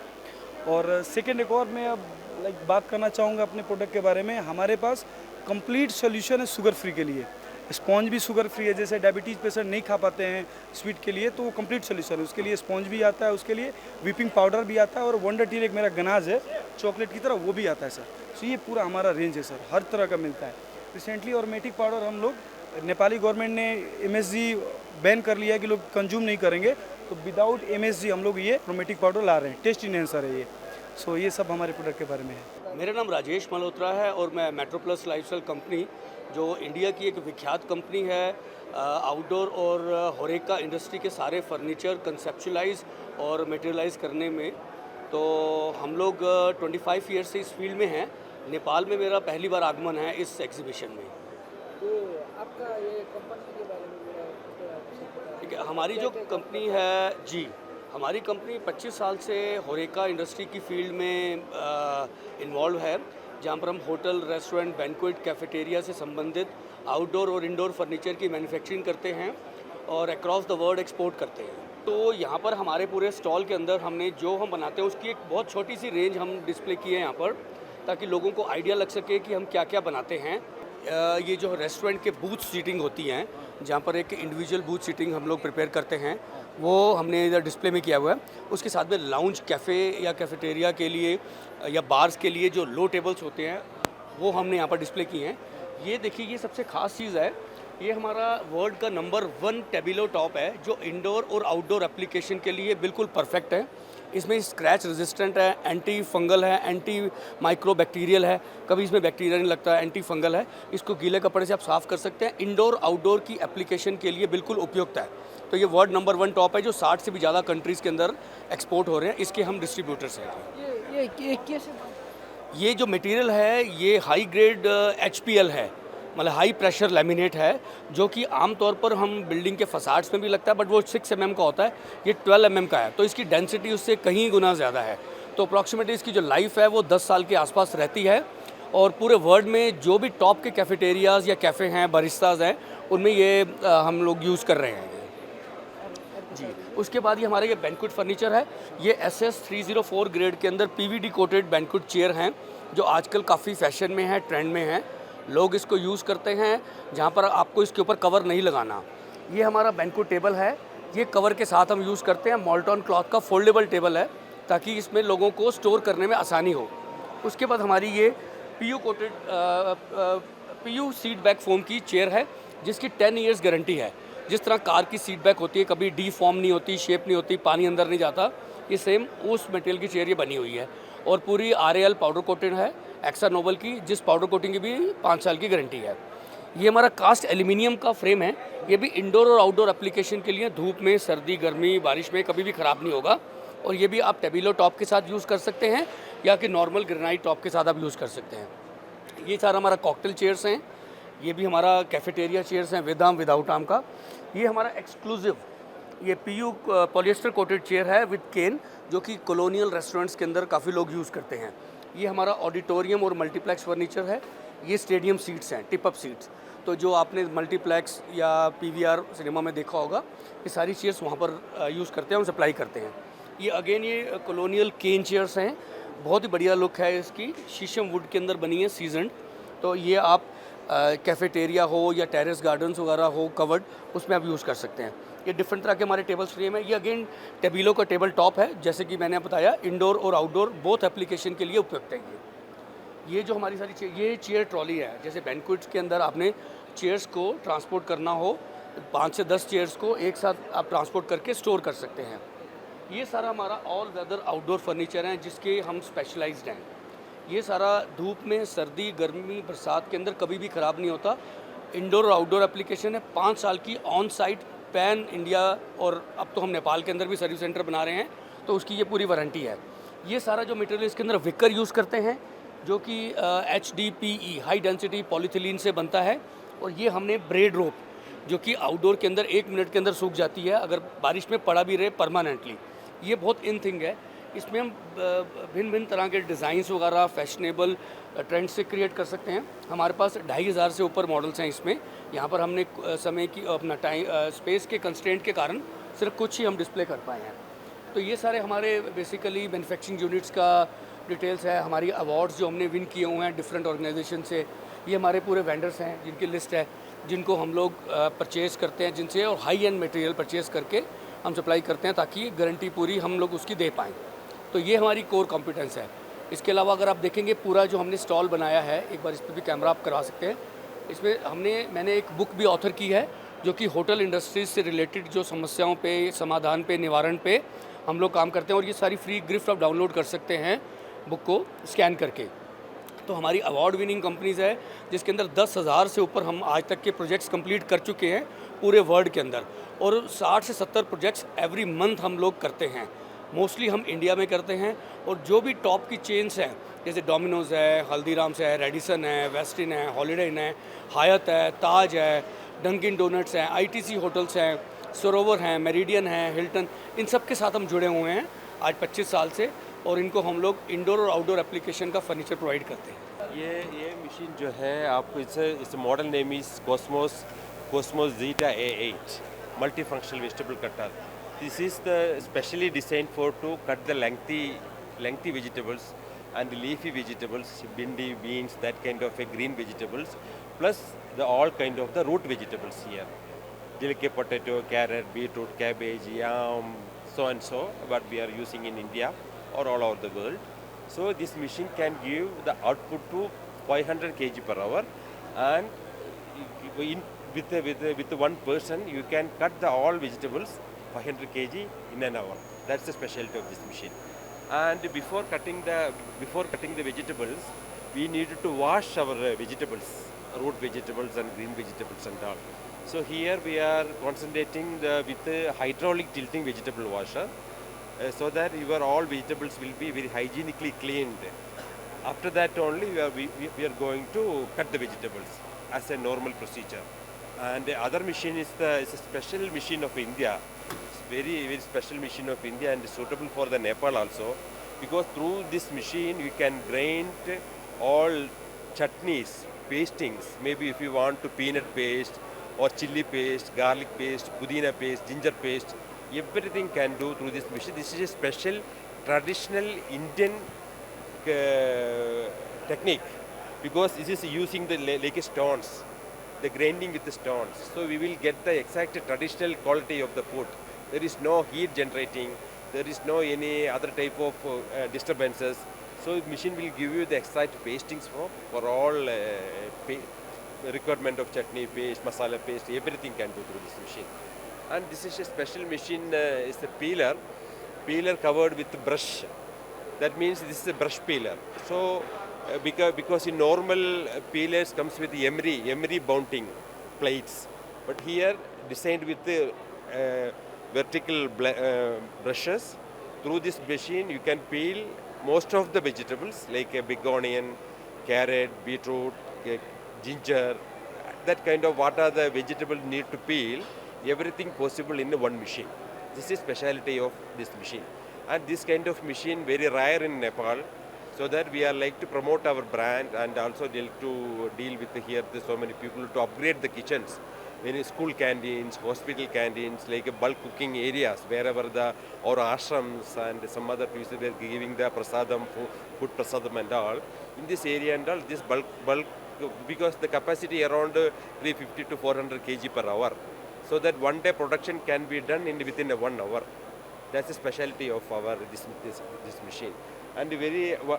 और सेकेंड एक और मैं अब बात करना चाहूँगा अपने प्रोडक्ट के बारे में। हमारे पास कंप्लीट सोल्यूशन है शुगर फ्री के लिए। स्पॉन्ज भी शुगर फ्री है, जैसे डायबिटीज़ पेशेंट नहीं खा पाते हैं स्वीट के लिए, तो वो कंप्लीट सोल्यूशन है। उसके लिए स्पॉन्ज भी आता है, उसके लिए व्हिपिंग पाउडर भी आता है, और वंडर टील एक मेरा गनाज है चॉकलेट की तरह, वो भी आता है सर। सो ये पूरा हमारा रेंज है सर, हर तरह का मिलता है। रिसेंटली ऑर्मेटिक पाउडर हम लोग, नेपाली गवर्नमेंट ने MSG बैन कर लिया है कि लोग कंज्यूम नहीं करेंगे, तो विदाउट MSG हम लोग ये ऑर्मेटिक पाउडर ला रहे हैं। टेस्ट इनहेंसर है ये। सो ये सब हमारे प्रोडक्ट के बारे में है। मेरा नाम राजेश मल्होत्रा है और मैं मेट्रोप्लस लाइफस्टाइल कंपनी, जो इंडिया की एक विख्यात कंपनी है, आउटडोर और होरेका इंडस्ट्री के सारे फर्नीचर कंसेप्चुलाइज और मटेरियलाइज करने में तो हम लोग 25 ईयर से इस फील्ड में हैं। नेपाल में मेरा पहली बार आगमन है इस एग्जीबिशन में। तो आपका ये कंपनी के बारे में ठीक है, हमारी जो कंपनी है जी, हमारी कंपनी 25 साल से होरेका इंडस्ट्री की फील्ड में इन्वॉल्व है, जहाँ पर हम होटल, रेस्टोरेंट, बैंक्वेट, कैफेटेरिया से संबंधित आउटडोर और इंडोर फर्नीचर की मैन्युफैक्चरिंग करते हैं और अक्रॉस द वर्ल्ड एक्सपोर्ट करते हैं। तो यहाँ पर हमारे पूरे स्टॉल के अंदर हमने जो हम बनाते हैं उसकी एक बहुत छोटी सी रेंज हम डिस्प्ले की है यहाँ पर, ताकि लोगों को आइडिया लग सके कि हम क्या क्या बनाते हैं। ये जो रेस्टोरेंट के बूथ सीटिंग होती हैं, जहाँ पर एक इंडिविजुअल बूथ सीटिंग हम लोग प्रिपेयर करते हैं, वो हमने इधर डिस्प्ले में किया हुआ है। उसके साथ में लाउंज, कैफ़े या कैफेटेरिया के लिए या बार्स के लिए जो लो टेबल्स होते हैं वो हमने यहाँ पर डिस्प्ले किए हैं। ये देखिए, ये सबसे ख़ास चीज़ है, ये हमारा वर्ल्ड का नंबर 1 टेबिलो टॉप है जो इंडोर और आउटडोर एप्लीकेशन के लिए बिल्कुल परफेक्ट है। इसमें स्क्रैच रेजिस्टेंट है, एंटी फंगल है, एंटी माइक्रो बैक्टीरियल है, कभी इसमें बैक्टीरिया नहीं लगता, एंटी फंगल है। इसको गीले कपड़े से आप साफ़ कर सकते हैं। इंडोर आउटडोर की एप्लीकेशन के लिए बिल्कुल उपयुक्त है। तो ये वर्ल्ड नंबर 1 टॉप है जो 60 से भी ज़्यादा कंट्रीज़ के अंदर एक्सपोर्ट हो रहे हैं। इसके हम डिस्ट्रीब्यूटर्स हैं। ये कैसे? ये जो मटेरियल है ये हाई ग्रेड HPL है, मतलब हाई प्रेशर लैमिनेट है, जो कि आमतौर पर हम बिल्डिंग के फसाड्स में भी लगता है, बट वो 6 mm का होता है, ये 12 mm का है। तो इसकी डेंसिटी उससे कहीं गुना ज़्यादा है। तो अप्रॉक्सीमेटली इसकी जो लाइफ है वो 10 साल के आसपास रहती है। और पूरे वर्ल्ड में जो भी टॉप के कैफेटेरियाज़ या कैफ़े हैं, बारिस्ताज हैं, उनमें ये हम लोग यूज़ कर रहे हैं जी। उसके बाद ये हमारे ये बैंक्वेट फर्नीचर है, ये SS 304 ग्रेड के अंदर PVD कोटेड बैंक्वेट चेयर हैं, जो आजकल काफ़ी फैशन में है, ट्रेंड में है। लोग इसको यूज़ करते हैं जहाँ पर आपको इसके ऊपर कवर नहीं लगाना। ये हमारा बैंक्वेट टेबल है, ये कवर के साथ हम यूज़ करते हैं। मॉल्टन क्लॉथ का फोल्डेबल टेबल है, ताकि इसमें लोगों को स्टोर करने में आसानी हो। उसके बाद हमारी ये PU coated PU seat back foam की चेयर है, जिसकी 10 ईयर्स गारंटी है। जिस तरह कार की सीट बैक होती है, कभी डीफॉर्म नहीं होती, शेप नहीं होती, पानी अंदर नहीं जाता, ये सेम उस मटेरियल की चेयर ये बनी हुई है। और पूरी RAL पाउडर कोटेड है, एक्सा नोबल की, जिस पाउडर कोटिंग की भी 5 साल की गारंटी है। ये हमारा कास्ट एल्यूमिनियम का फ्रेम है, ये भी इंडोर और आउटडोर एप्लीकेशन के लिए धूप में, सर्दी, गर्मी, बारिश में कभी भी ख़राब नहीं होगा। और ये भी आप टेबिलो टॉप के साथ यूज़ कर सकते हैं या कि नॉर्मल ग्रेनाइट टॉप के साथ आप यूज़ कर सकते हैं। ये सारा हमारा कॉकटेल चेयर्स हैं, ये भी हमारा कैफेटेरिया चेयर्स हैं, विद आर्म विदाउट आर्म का। ये हमारा एक्सक्लूसिव ये PU पॉलिएस्टर कोटेड चेयर है विद केन, जो कि कॉलोनियल रेस्टोरेंट्स के अंदर काफ़ी लोग यूज़ करते हैं। ये हमारा ऑडिटोरियम और मल्टीप्लेक्स फर्नीचर है। ये स्टेडियम सीट्स हैं, टिप अप सीट्स, तो जो आपने मल्टीप्लेक्स या PVR सिनेमा में देखा होगा, ये सारी चेयर्स वहाँ पर यूज़ करते हैं और सप्लाई करते हैं। ये अगेन ये कॉलोनियल केन चेयर्स हैं, बहुत ही बढ़िया लुक है इसकी, शीशम वुड के अंदर बनी है, सीजनड। तो ये आप कैफेटेरिया हो या टेरेस गार्डन्स वगैरह हो कवर्ड, उसमें आप यूज़ कर सकते हैं। ये डिफरेंट तरह के हमारे टेबल फ्रेम है। ये अगेन टेबिलो का टेबल टॉप है, जैसे कि मैंने बताया, इंडोर और आउटडोर बोथ एप्लीकेशन के लिए उपयुक्त है। ये जो हमारी सारी ये चेयर ट्रॉली है, जैसे बैंक्वेट्स के अंदर आपने चेयर्स को ट्रांसपोर्ट करना हो, 5 से 10 चेयर्स को एक साथ आप ट्रांसपोर्ट करके स्टोर कर सकते हैं। ये सारा हमारा ऑल वेदर आउटडोर फर्नीचर है, जिसके हम स्पेशलाइज्ड हैं। ये सारा धूप में, सर्दी, गर्मी, बरसात के अंदर कभी भी ख़राब नहीं होता। इंडोर और आउटडोर एप्लीकेशन है, 5 साल की ऑन साइट पैन इंडिया, और अब तो हम नेपाल के अंदर भी सर्विस सेंटर बना रहे हैं, तो उसकी ये पूरी वारंटी है। ये सारा जो मटेरियल इसके अंदर विकर यूज़ करते हैं, जो कि HDPE हाई डेंसिटी पॉलीथिलीन से बनता है। और ये हमने ब्रेड रोप, जो कि आउटडोर के अंदर 1 मिनट के अंदर सूख जाती है, अगर बारिश में पड़ा भी रहे परमानेंटली। ये बहुत इन थिंग है। इसमें हम भिन्न भिन्न तरह के डिज़ाइंस वगैरह फैशनेबल ट्रेंड से क्रिएट कर सकते हैं। हमारे पास 2500 से ऊपर मॉडल्स हैं इसमें। यहाँ पर हमने समय की अपना टाइम स्पेस के कंस्ट्रेंट के कारण सिर्फ कुछ ही हम डिस्प्ले कर पाए हैं। तो ये सारे हमारे बेसिकली मैन्युफैक्चरिंग यूनिट्स का डिटेल्स है। हमारी अवार्ड्स जो हमने विन किए हुए हैं डिफरेंट ऑर्गेनाइजेशन से, ये हमारे पूरे वेंडर्स हैं जिनकी लिस्ट है, जिनको हम लोग परचेज़ करते हैं जिनसे, और हाई एंड मटेरियल परचेज़ करके हम सप्लाई करते हैं, ताकि गारंटी पूरी हम लोग उसकी दे पाएँ। तो ये हमारी कोर कॉम्पिटेंस है। इसके अलावा अगर आप देखेंगे पूरा जो हमने स्टॉल बनाया है, एक बार इस पर भी कैमरा आप करवा सकते हैं, इसमें मैंने एक बुक भी ऑथर की है, जो कि होटल इंडस्ट्रीज से रिलेटेड जो समस्याओं पे, समाधान पे, निवारण पे हम लोग काम करते हैं। और ये सारी फ्री गिफ्ट आप डाउनलोड कर सकते हैं बुक को स्कैन करके। तो हमारी अवार्ड विनिंग कंपनीज़ है, जिसके अंदर 10,000 से ऊपर हम आज तक के प्रोजेक्ट्स कंप्लीट कर चुके हैं पूरे वर्ल्ड के अंदर, और 60 से 70 प्रोजेक्ट्स एवरी मंथ हम लोग करते हैं। मोस्टली हम इंडिया में करते हैं। और जो भी टॉप की चेन्स हैं जैसे डोमिनोज़ है, हल्दीराम्स है, रेडिसन है, वेस्टिन है, हॉलिडे इन है, हायत है, ताज है, डंकिन डोनट्स हैं, आईटीसी होटल्स हैं, सरोवर हैं, मेरिडियन है, हिल्टन, इन सब के साथ हम जुड़े हुए हैं आज 25 साल से। और इनको हम लोग इंडोर और आउटडोर एप्लीकेशन का फर्नीचर प्रोवाइड करते हैं। ये मशीन जो है आपको इस model name is Cosmos Zeta A8 multifunctional vegetable cutter. This is the specially designed to cut the lengthy vegetables and the leafy vegetables, bindi, beans, that kind of a green vegetables, plus all kind of the root vegetables here. Delicate potato, carrot, beetroot, cabbage, yam, so and so, what we are using in India or all over the world. So this machine can give the output to 500 kg per hour, and with one person you can cut the all vegetables 500 kg in an hour. That's the specialty of this machine. And before cutting the vegetables, we needed to wash our vegetables, root vegetables and green vegetables and all. So here we are concentrating with a hydraulic tilting vegetable washer, so that your all vegetables will be very hygienically cleaned. After that only we are going to cut the vegetables as a normal procedure. And the other machine is a special machine of India. It's very special machine of India and suitable for the Nepal also, because through this machine you can grind all chutneys, pastings. Maybe if you want to peanut paste or chili paste, garlic paste, pudina paste, ginger paste, everything can do through this machine. This is a special traditional Indian technique, because this is using the like stones, the grinding with the stones. So we will get the exact traditional quality of the food. There is no heat generating, there is no any other type of disturbances. So the machine will give you the exact pastings for all requirement of chutney paste, masala paste, everything can do through this machine. And this is a special machine, it's a peeler covered with brush. That means this is a brush peeler. So because in normal peelers comes with emery mounting plates, but here designed with the vertical brushes. Through this machine you can peel most of the vegetables like a big onion, carrot, beetroot, ginger, that kind of what are the vegetables need to peel, everything possible in one machine. This is speciality of this machine, and this kind of machine very rare in Nepal. So that we are like to promote our brand, and also deal with here so many people to upgrade the kitchens. Many school canteens, hospital canteens, like bulk cooking areas, wherever or ashrams and some other places were giving the prasadam, food prasadam and all. In this area and all, this bulk, because the capacity around 350 to 400 kg per hour. So that one day production can be done within 1 hour. That's the specialty of our this machine. And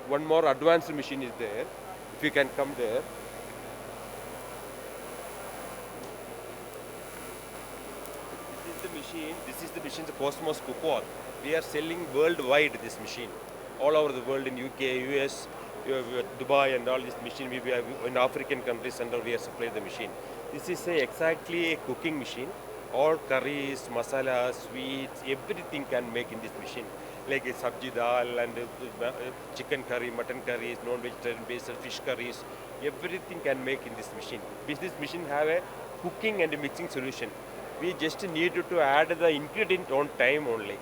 one more advanced machine is there. If you can come there. This is the machine, the Cosmos Cookware. We are selling worldwide this machine. All over the world, in UK, US, Dubai and all this machine. We have in African countries and all we are supplying the machine. This is exactly a cooking machine. All curries, masalas, sweets, everything can make in this machine. Like a sabji dal and chicken curry, mutton curries, non-vegetarian based fish curries, everything can make in this machine. This machine have a cooking and a mixing solution. We just need to add the ingredient on time only.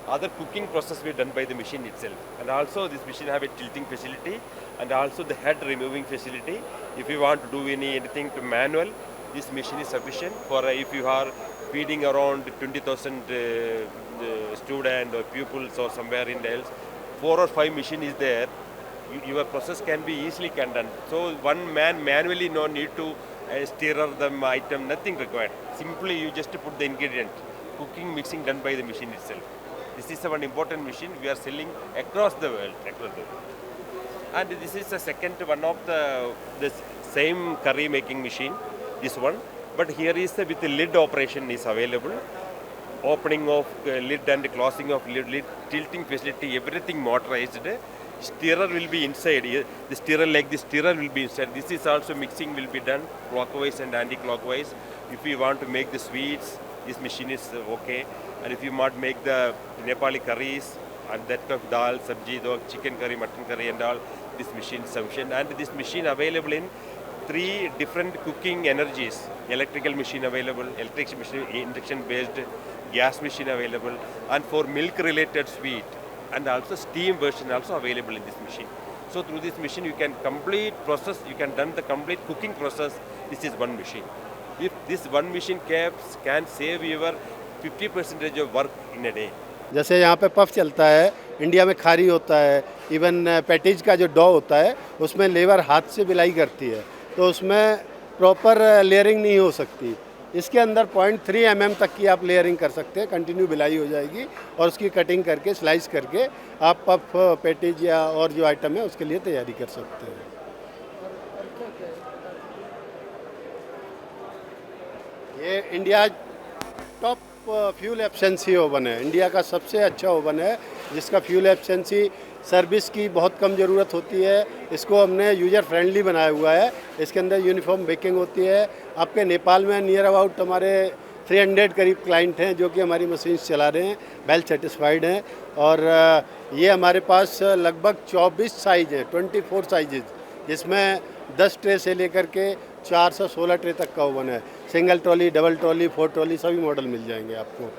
Other cooking process will be done by the machine itself. And also this machine have a tilting facility and also the head removing facility. If you want to do anything to manual, this machine is sufficient for if you are feeding around 20,000 students or pupils or somewhere in else, 4 or 5 machine is there. Your process can be easily done. So one man manually no need to stir the item, nothing required. Simply you just put the ingredient. Cooking, mixing done by the machine itself. This is one important machine we are selling across the world. And this is the second one of the same curry making machine, this one. But here is with the lid operation is available. Opening of lid and closing of lid, tilting facility, everything motorized. Stirrer will be inside. The stirrer like this stirrer will be inside. This is also mixing will be done clockwise and anti-clockwise. If you want to make the sweets, this machine is okay. And if you want to make the Nepali curries, and that of dal, sabji, chicken curry, mutton curry and all, this machine is sufficient. And this machine available in 3 different cooking energies. Electrical machine available, electric machine, induction based, gas machine available, and for milk related sweet, and also steam version also available in this machine. So through this machine you can complete process, you can done the complete cooking process. This is one machine. If this one machine can save your 50% of work in a day. जैसे यहाँ pay puff चलता है, India में खारी होता है, even patties का जो डॉ होता है उसमें लेबर हाथ से बिलाई करती है, तो उसमें प्रॉपर लेयरिंग नहीं हो सकती। इसके अंदर 0.3 mm तक की आप लेयरिंग कर सकते हैं, कंटिन्यू बिलाई हो जाएगी और उसकी कटिंग करके स्लाइस करके आप पफ पैटीज या और जो आइटम है उसके लिए तैयारी कर सकते हैं। ये India top fuel efficiency oven है, इंडिया का सबसे अच्छा ओवन है जिसका फ्यूल एफिशिएंसी सर्विस की बहुत कम ज़रूरत होती है। इसको हमने यूज़र फ्रेंडली बनाया हुआ है, इसके अंदर यूनिफॉर्म बेकिंग होती है। आपके नेपाल में नियर अबाउट हमारे 300 करीब क्लाइंट हैं जो कि हमारी मशीन्स चला रहे हैं, वेल सेटिस्फाइड हैं। और ये हमारे पास लगभग 24 साइज़ हैं, 24 साइजेज, जिसमें 10 ट्रे से लेकर के 4 से 16 ट्रे तक का ओवन है। Single trolley, double trolley, 4 trolley सभी मॉडल मिल जाएंगे आपको।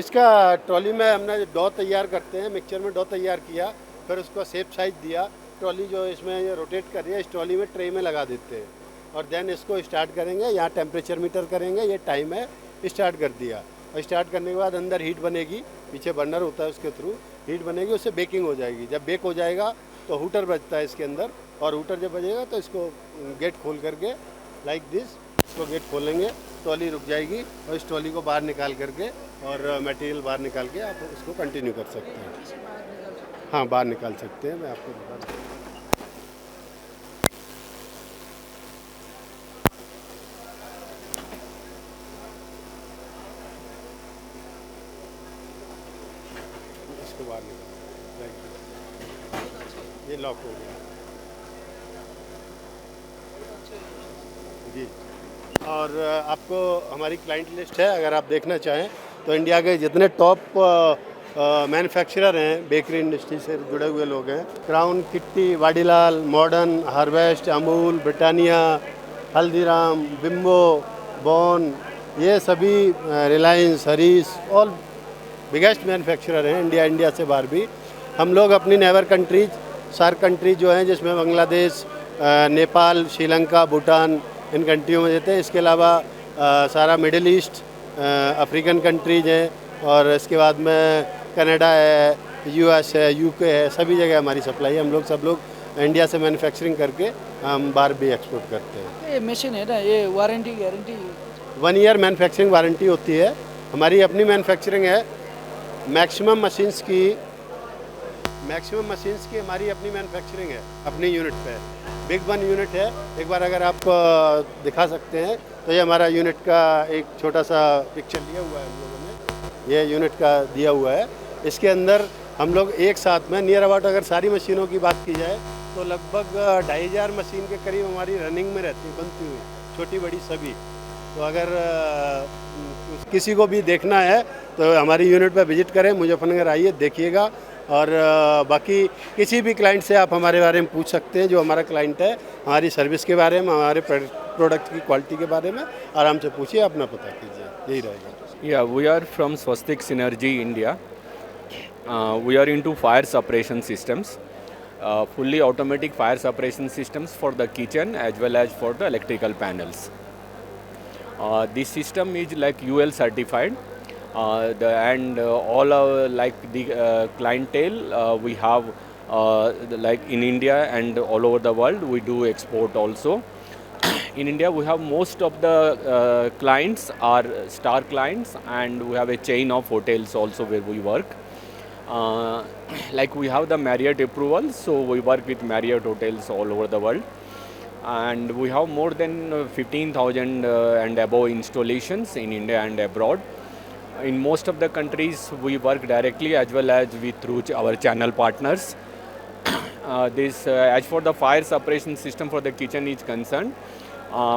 इसका ट्रॉली में हमने डॉ तैयार करते हैं, मिक्सचर में डॉ तैयार किया, फिर उसको शेप साइज दिया, ट्रॉली जो इसमें ये रोटेट कर रही है इस ट्रॉली में ट्रे में लगा देते हैं और देन इसको स्टार्ट करेंगे। यहाँ टेम्परेचर मीटर करेंगे, ये टाइम है, स्टार्ट कर दिया और स्टार्ट करने के बाद अंदर हीट बनेगी, पीछे बर्नर होता है उसके थ्रू हीट बनेगी, उससे बेकिंग हो जाएगी। जब बेक हो जाएगा तो हूटर बजता है इसके अंदर, और हूटर जब बजेगा तो इसको गेट खोल करके लाइक दिस, इसको गेट खोलेंगे, ट्रॉली रुक जाएगी और इस ट्रॉली को बाहर निकाल करके और मटेरियल बाहर निकाल के आप उसको कंटिन्यू कर सकते हैं। हाँ, बाहर निकाल सकते हैं, मैं आपको बता दूँ। इसको बाहर निकाल, ये लॉक हो गया जी। और आपको हमारी क्लाइंट लिस्ट है, अगर आप देखना चाहें तो इंडिया के जितने टॉप मैन्युफैक्चरर हैं, बेकरी इंडस्ट्री से जुड़े हुए लोग हैं, Crown, Kitty, Vadilal, Modern, Harvest, Amul, Britannia, Haldiram, Bimbo, Bon, ये सभी Reliance, Harish, all biggest manufacturer हैं इंडिया से बाहर भी। हम लोग अपनी नेबर कंट्रीज, सार्क कंट्रीज जो हैं जिसमें बांग्लादेश, नेपाल, श्रीलंका, भूटान, इन कंट्रियों में देते हैं। इसके अलावा सारा मिडिल ईस्ट, अफ्रीकन कंट्रीज हैं, और इसके बाद में कनाडा है, यूएस है, यूके है, सभी जगह हमारी सप्लाई है। हम लोग सब लोग इंडिया से मैन्युफैक्चरिंग करके हम बाहर भी एक्सपोर्ट करते हैं। ये मशीन है ना, ये warranty guarantee 1 year manufacturing warranty होती है। हमारी अपनी मैन्युफैक्चरिंग है, मैक्सिमम मशीन्स की हमारी अपनी मैन्युफैक्चरिंग है अपनी यूनिट पे। बिग 1 यूनिट है, एक बार अगर आप दिखा सकते हैं तो ये हमारा यूनिट का एक छोटा सा पिक्चर लिया हुआ है हम लोगों ने, ये यूनिट का दिया हुआ है। इसके अंदर हम लोग एक साथ में नियर अबाउट अगर सारी मशीनों की बात की जाए तो लगभग 2500 मशीन के करीब हमारी रनिंग में रहती है, बनती हुई, छोटी बड़ी सभी। तो अगर किसी को भी देखना है तो हमारी यूनिट पर विजिट करें, मुजफ्फरनगर आइए, देखिएगा। और बाकी किसी भी क्लाइंट से आप हमारे बारे में पूछ सकते हैं, जो हमारा क्लाइंट है, हमारी सर्विस के बारे में, हमारे प्रोडक्ट की क्वालिटी के बारे में आराम से पूछिए, अपना पता कीजिए, यही रहेगा। Yeah, we are from Swastik Synergy, India. We are into fire suppression systems, fully automatic fire suppression systems for the kitchen as well as for the electrical panels. This system is like UL certified. All our like the clientele we have like in India and all over the world. We do export also. In India we have most of the clients are star clients, and we have a chain of hotels also where we work. Like we have the Marriott approval, so we work with Marriott hotels all over the world. And we have more than 15,000 and above installations in India and abroad. In most of the countries we work directly as well as through our channel partners. As for the fire suppression system for the kitchen is concerned,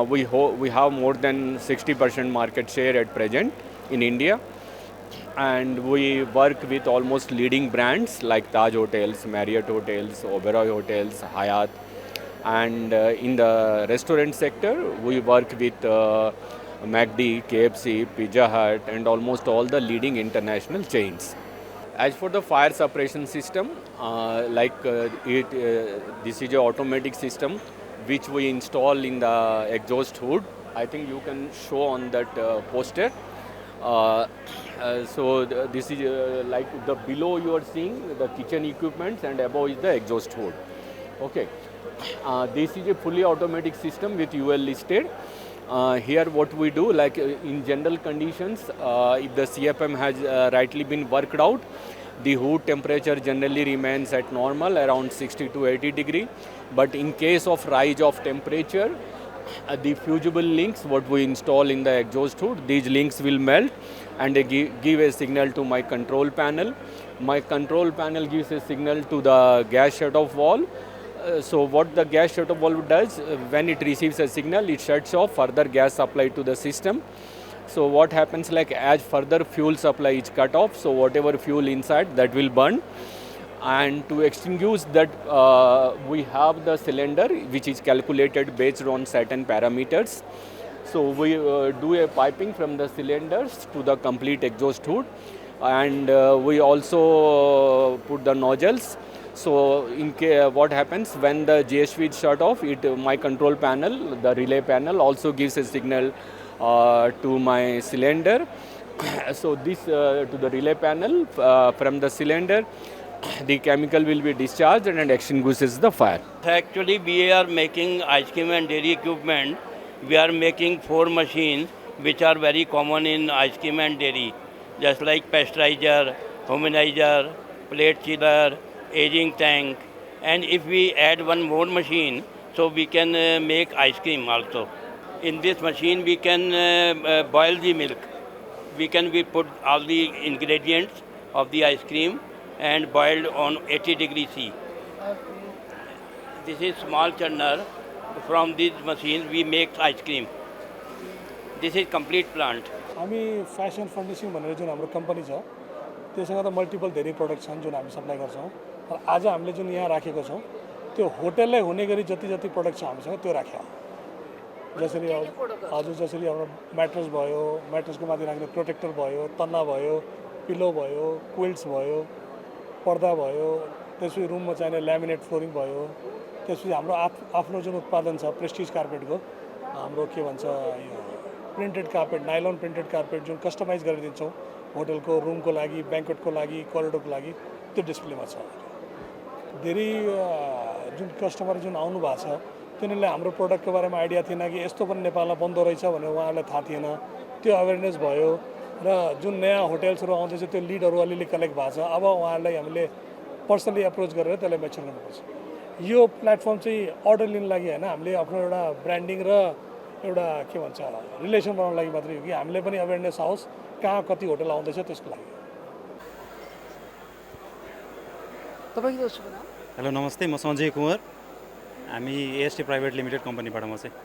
we have more than 60% market share at present in India, and we work with almost leading brands like Taj Hotels, Marriott Hotels, Oberoi Hotels, Hyatt, and in the restaurant sector we work with McD, KFC, Pizza Hut, and almost all the leading international chains. As for the fire suppression system, this is an automatic system which we install in the exhaust hood. I think you can show on that poster. This is like the below you are seeing the kitchen equipments and above is the exhaust hood. Okay. This is a fully automatic system with UL listed. Here what we do, like in general conditions, if the CFM has rightly been worked out, the hood temperature generally remains at normal around 60 to 80 degree. But in case of rise of temperature, the fusible links what we install in the exhaust hood, these links will melt and they give a signal to my control panel. My control panel gives a signal to the gas shut-off valve. So what the gas shut-off valve does, when it receives a signal, it shuts off further gas supply to the system. So what happens, like as further fuel supply is cut off, so whatever fuel inside that will burn. And to extinguish that, we have the cylinder which is calculated based on certain parameters. So we do a piping from the cylinders to the complete exhaust hood, and we also put the nozzles. So in case what happens when the GSV is shut off, my control panel, the relay panel, also gives a signal to my cylinder. So this to the relay panel from the cylinder, the chemical will be discharged and extinguishes the fire. Actually, we are making ice cream and dairy equipment. We are making 4 machines which are very common in ice cream and dairy, just like pasteurizer, homogenizer, plate chiller, aging tank. And if we add one more machine, so we can make ice cream also. In this machine, we can boil the milk. We put all the ingredients of the ice cream and boiled on 80 degrees C. This is small churner. From these machines we make ice cream. This is complete plant. हामी fashion furnishing भनेर जुन हाम्रो company छ त्यससँग त multiple धेरै product छन् जुन हामी सप्लाई गर्छौँ र आज हामीले जुन यहाँ राखेको छौँ त्यो होटललाई हुने गरी जति जति प्रडक्ट छ हामीसँग त्यो राख्या जसरी हजुर जसरी हाम्रो म्याट्रेस भयो, म्याट्रेसको माथि राख्ने प्रोटेक्टर भयो, तन्ना भयो, पिलो भयो, क्विल्ट्स भयो, पर्दा भयो, त्यसपछि रुममा चाहिने ल्यामिनेट फ्लोरिङ भयो, त्यसपछि हाम्रो आफ्नो जुन उत्पादन छ प्रेस्टिज कार्पेटको हाम्रो के भन्छ यो printed carpet, nylon printed carpet जुन कस्टमाइज गरेर दिन्छौँ होटलको रुमको लागि, ब्याङ्क्वेटको लागि, करिडोरको लागि, त्यो डिस्प्लेमा छ। धेरै जुन कस्टमर जुन आउनु भएको छ तिनीहरूले हाम्रो प्रोडक्टको बारेमा आइडिया थिएन कि यस्तो पनि नेपालमा बन्दो रहेछ भनेर उहाँहरूलाई थाहा थिएन, त्यो अवेरनेस भयो र जुन नयाँ होटल्सहरू आउँदैछ त्यो लिडहरू अलिअलि कलेक्ट भएको छ। अब उहाँहरूलाई हामीले पर्सनली एप्रोच गरेर त्यसलाई मेच्योर गर्नुपर्छ। यो प्लेटफर्म चाहिँ अर्डर लिनु लागि होइन, हामीले आफ्नो एउटा ब्रान्डिङ र एउटा के भन्छ रिलेसन बनाउनु लागि मात्रै हो कि हामीले पनि अवेरनेस आओस् कहाँ कति होटल आउँदैछ त्यसको लागि। तपाईँको शुभ नाम? हेलो नमस्ते, म सञ्जय कुँवर, हामी एएसटी प्राइभेट लिमिटेड कम्पनीबाट म चाहिँ।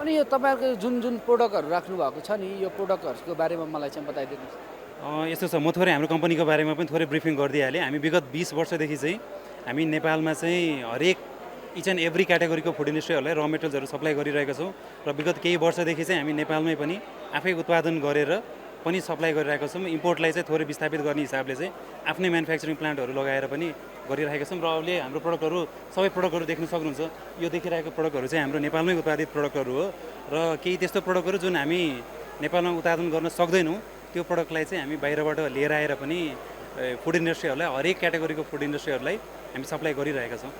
अनि यो तपाईँहरूको जुन जुन प्रोडक्टहरू राख्नु भएको छ नि यो प्रोडक्टहरूको बारेमा मलाई चाहिँ बताइदिनुहोस्। यस्तो छ, म थोरै हाम्रो कम्पनीको बारेमा पनि थोरै ब्रिफिङ गरिदिइहालेँ। हामी विगत 20 वर्षदेखि चाहिँ हामी नेपालमा चाहिँ हरेक इच एन्ड एभ्री क्याटेगोरीको फुड इन्डस्ट्रीहरूलाई र मेटेरियल्सहरू सप्लाई गरिरहेका छौँ र विगत केही वर्षदेखि चाहिँ हामी नेपालमै पनि आफै उत्पादन गरेर पनि सप्लाई गरिरहेका छौँ। इम्पोर्टलाई चाहिँ थोरै विस्थापित गर्ने हिसाबले चाहिँ आफ्नै म्यानुफ्याक्चरिङ प्लान्टहरू लगाएर पनि गरिरहेका छौँ र अहिले हाम्रो प्रोडक्टहरू सबै प्रोडक्टहरू देख्न सक्नुहुन्छ। यो देखिरहेको प्रोडक्टहरू चाहिँ हाम्रो नेपालमै उत्पादित प्रोडक्टहरू हो र केही त्यस्तो प्रोडक्टहरू जुन हामी नेपालमा उत्पादन गर्न सक्दैनौँ त्यो प्रोडक्टलाई चाहिँ हामी बाहिरबाट लिएर आएर पनि फुड इन्डस्ट्रीहरूलाई हरेक क्याटेगोरीको फुड इन्डस्ट्रीहरूलाई हामी सप्लाई गरिरहेका छौँ।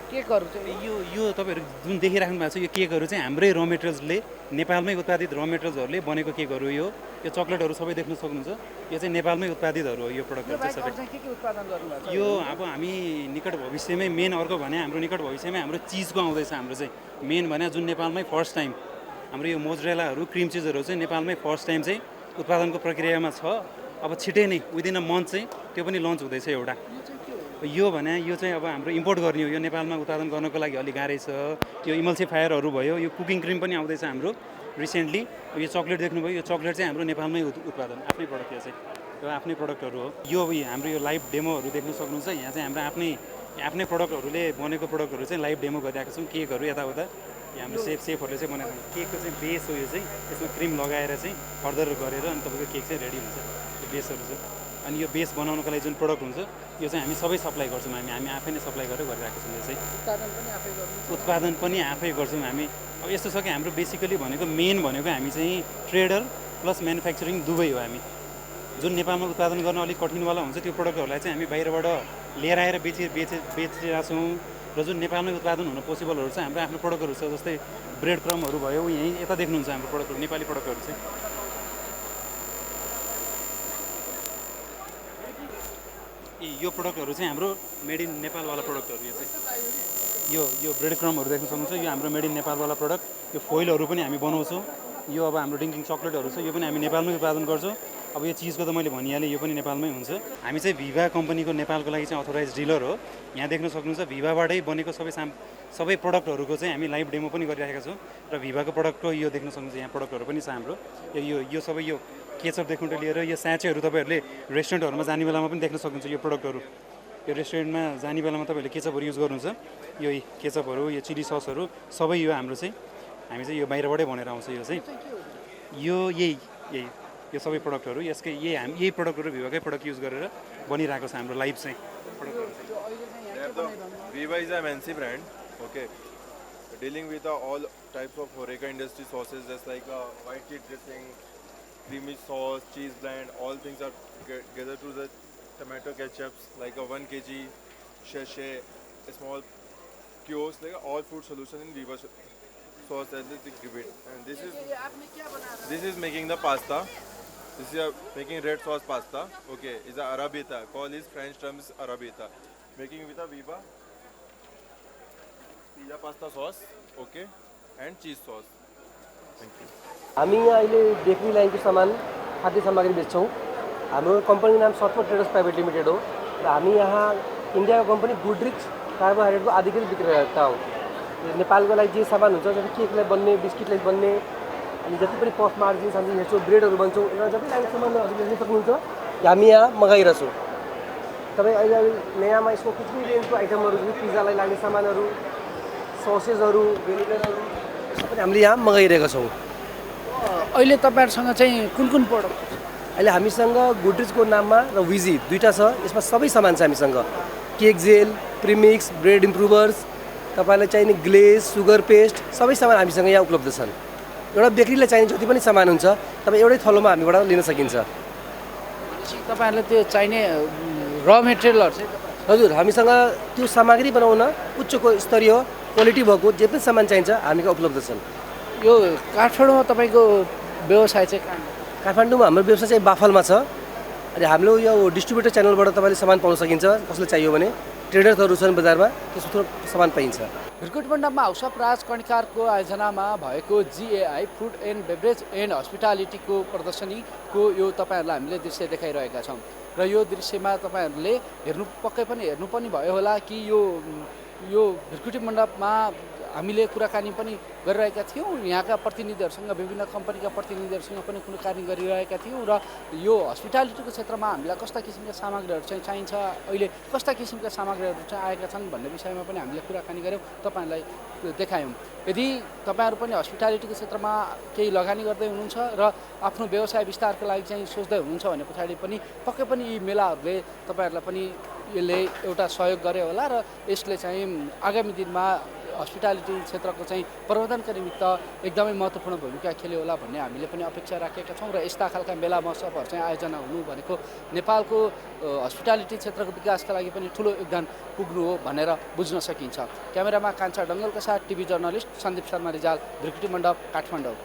केकहरू चाहिँ यो तपाईँहरू जुन देखिराख्नु भएको छ यो केकहरू चाहिँ हाम्रै र मेटेरियल्सले नेपालमै उत्पादित र मेटेरियल्सहरूले बनेको केकहरू यो चक्लेटहरू सबै देख्न सक्नुहुन्छ। यो चाहिँ नेपालमै उत्पादितहरू हो। यो प्रोडक्टहरू चाहिँ सबै यो अब हामी निकट भविष्यमै मेन अर्को भने हाम्रो निकट भविष्यमै हाम्रो चिजको आउँदैछ। हाम्रो चाहिँ मेन भने जुन नेपालमै फर्स्ट टाइम हाम्रो यो मोजरेलाहरू क्रिम चिजहरू चाहिँ नेपालमै फर्स्ट टाइम चाहिँ उत्पादनको प्रक्रियामा छ। अब छिटै नै विदिन अ मन्थ चाहिँ त्यो पनि लन्च हुँदैछ एउटा। यो भने यो चाहिँ अब हाम्रो इम्पोर्ट गर्ने हो। यो नेपालमा उत्पादन गर्नको लागि अलिक गाह्रै छ। यो इमल्सिफायरहरू भयो, यो कुकिङ क्रिम पनि आउँदैछ हाम्रो रिसेन्टली यो चक्लेट देख्नुभयो, यो चक्लेट चाहिँ हाम्रो नेपालमै उत्पादन, आफ्नै प्रडक्ट यो चाहिँ, यो आफ्नै प्रडक्टहरू हो। यो हाम्रो यो लाइभ डेमोहरू देख्न सक्नुहुन्छ। यहाँ चाहिँ हाम्रो आफ्नै प्रडक्टहरूले बनेको प्रडक्टहरू चाहिँ लाइभ डेमो गरिरहेको छौँ। केकहरू यताउता हाम्रो सेफहरूले चाहिँ बनाएको छ। केकको चाहिँ बेस हो यो चाहिँ, यसमा क्रिम लगाएर चाहिँ फर्दर गरेर अनि तपाईँको केक चाहिँ रेडी हुन्छ। यो बेसहरू चाहिँ, अनि यो बेस बनाउनको लागि जुन प्रडक्ट हुन्छ यो चाहिँ हामी सबै सप्लाई गर्छौँ। हामी आफै नै सप्लाई गरेर गरिरहेको छौँ। यो चाहिँ उत्पादन पनि आफै गर्छौँ हामी। अब यस्तो छ कि हाम्रो बेसिकली भनेको मेन भनेको हामी चाहिँ ट्रेडर प्लस म्यानुफ्याक्चरिङ दुवै हो। हामी जुन नेपालमा उत्पादन गर्न अलिक कठिनवाला हुन्छ त्यो प्रडक्टहरूलाई चाहिँ हामी बाहिरबाट लिएर आएर बेचिरहेको छौँ। र जुन नेपालमै उत्पादन हुन पोसिबलहरू छ हाम्रो आफ्नो प्रडक्टहरू छ। जस्तै ब्रेड क्रमहरू भयो, यहीँ यता देख्नुहुन्छ हाम्रो प्रडक्टहरू, नेपाली प्रडक्टहरू चाहिँ। यो प्रडक्टहरू चाहिँ हाम्रो मेड इन नेपालवाला प्रडक्टहरू। यो चाहिँ यो ब्रेड क्रमहरू देख्न सक्नुहुन्छ। यो हाम्रो मेड इन नेपालवाला प्रडक्ट। यो फोइलहरू पनि हामी बनाउँछौँ। यो अब हाम्रो ड्रिङ्किङ चक्लेटहरू छ, यो पनि हामी नेपालमै उत्पादन गर्छौँ। अब यो चिजको त मैले भनिहालेँ, यो पनि नेपालमै हुन्छ। हामी चाहिँ भिभा कम्पनीको नेपालको लागि चाहिँ अथोराइज डिलर हो। यहाँ देख्न सक्नुहुन्छ भिभाबाटै बनेको सबै प्रडक्टहरूको चाहिँ हामी लाइभ डेमो पनि गरिरहेका छौँ। र भिभाको प्रडक्टको यो देख्न सक्नुहुन्छ, यहाँ प्रडक्टहरू पनि छ हाम्रो। यो सबै यो केचप देखिबाट लिएर यो स्याचेहरू तपाईँहरूले रेस्टुरेन्टहरूमा जाने बेलामा पनि देख्न सक्नुहुन्छ। यो प्रडक्टहरू यो रेस्टुरेन्टमा जाने बेलामा तपाईँहरूले केचपहरू युज गर्नुहुन्छ। यो केचपहरू, यो चिली ससहरू सबै यो हाम्रो चाहिँ हामी चाहिँ यो बाहिरबाटै भनेर आउँछ। यो चाहिँ यो सबै प्रडक्टहरू यही प्रडक्टहरू भिभाकै प्रडक्ट युज गरेर बनिरहेको छ हाम्रो लाइभ चाहिँ प्रडक्टहरू। Viva is a MNC brand, okay, dealing with all types of HoReCa industry sauces, just like white tea dressing, creamy sauce, cheese blend, all things are gathered to the tomato ketchups, like a 1 kg sachet, a small kiosk, like all food solution in Viva sauce that they give it. And this is making the pasta. This is making red sauce pasta. Okay, is a arrabbiata. Call is French term is arrabbiata. Making with a Viva pizza pasta sauce. Okay, and cheese sauce. Thank you. हामी यहाँ अहिले bakery लाइनको सामान खाद्य सामग्री बेच्छौँ। हाम्रो कम्पनीको नाम सतपुर ट्रेडर्स प्राइभेट लिमिटेड हो र हामी यहाँ इन्डियाको कम्पनी गुडरिच कार्बोहाइड्रेटको आधिकारिक विक्रेता हो। नेपालको लागि जे सामान हुन्छ, जस्तै केकलाई बन्ने, बिस्किटलाई बन्ने, अनि जति पनि पफ मार्जिन्स हामी हेर्छौँ, ब्रेडहरू बन्छौँ, र जति लाग्ने सामानहरू हेर्न सक्नुहुन्छ हामी यहाँ मगाइरहेछौँ। तपाईँ अहिले नयाँमा यसको कुछ पनि रेन्जको आइटमहरू, पिज्जालाई लाग्ने सामानहरू, ससेसहरू, भेनिगरहरू सबै हामीले यहाँ मगाइरहेका छौँ। अहिले तपाईँहरूसँग चाहिँ कुन प्रडक्ट? अहिले हामीसँग गुडरिचको नाममा र विजी दुईवटा छ। यसमा सबै सामान छ हामीसँग। केक जेल, प्रिमिक्स, ब्रेड इम्प्रुभर्स, तपाईँलाई चाहिने ग्लेज, सुगर पेस्ट, सबै सामान हामीसँग यहाँ उपलब्ध छन्। एउटा बेकरीलाई चाहिने जति पनि सामान हुन्छ तपाईँ एउटै थलोमा हामीबाट लिन सकिन्छ। तपाईँहरूले त्यो चाहिने र मेटेरियलहरू चाहिँ? हजुर, हामीसँग त्यो सामग्री बनाउन उच्चको स्तरीय क्वालिटी भएको जे पनि सामान चाहिन्छ हामीका उपलब्ध छन्। यो काठमाडौँमा तपाईँको व्यवसाय चाहिँ कहाँ? काठमाडौँमा हाम्रो व्यवसाय चाहिँ बाफलमा छ। अनि हाम्रो यो डिस्ट्रिब्युटर च्यानलबाट तपाईँले सामान पाउन सकिन्छ। कसले चाहियो भने ट्रेडर्सहरू छन् बजारमा, त्यस्तो सामान पाइन्छ। भिरकुट मण्डपमा हाउस अफ राज कणिकारको आयोजनामा भएको GAI food and beverage and हस्पिटालिटीको प्रदर्शनीको यो तपाईँहरूलाई हामीले दृश्य देखाइरहेका छौँ। र यो दृश्यमा तपाईँहरूले पक्कै पनि हेर्नु पनि भयो होला कि यो भिरकुटी मण्डपमा हामीले कुराकानी पनि गरिरहेका थियौँ। यहाँका प्रतिनिधिहरूसँग, विभिन्न कम्पनीका प्रतिनिधिहरूसँग पनि कुराकानी गरिरहेका थियौँ। र यो हस्पिटालिटीको क्षेत्रमा हामीलाई कस्ता किसिमका सामग्रीहरू चाहिँ चाहिन्छ, अहिले कस्ता किसिमका सामग्रीहरू चाहिँ आएका छन् भन्ने विषयमा पनि हामीले कुराकानी गऱ्यौँ, तपाईँहरूलाई देखायौँ। यदि तपाईँहरू पनि हस्पिटालिटीको क्षेत्रमा केही लगानी गर्दै हुनुहुन्छ र आफ्नो व्यवसाय विस्तारको लागि चाहिँ सोच्दै हुनुहुन्छ भने पछाडि पनि पक्कै पनि यी मेलाहरूले तपाईँहरूलाई पनि यसले एउटा सहयोग गर्यो होला र यसले चाहिँ आगामी दिनमा हस्पिटालिटी क्षेत्रको चाहिँ प्रवर्धनका निमित्त एकदमै महत्त्वपूर्ण भूमिका खेल्यो होला भन्ने हामीले पनि अपेक्षा राखेका छौँ। र यस्ता खालका मेला महोत्सवहरू चाहिँ आयोजना हुनु भनेको नेपालको हस्पिटालिटी क्षेत्रको विकासका लागि पनि ठुलो योगदान पुग्नु हो भनेर बुझ्न सकिन्छ। क्यामेरामा कान्छा डङ्गलका साथ टिभी जर्नलिस्ट सन्दीप शर्मा रिजाल, भिरकुटी मण्डप, काठमाडौँ।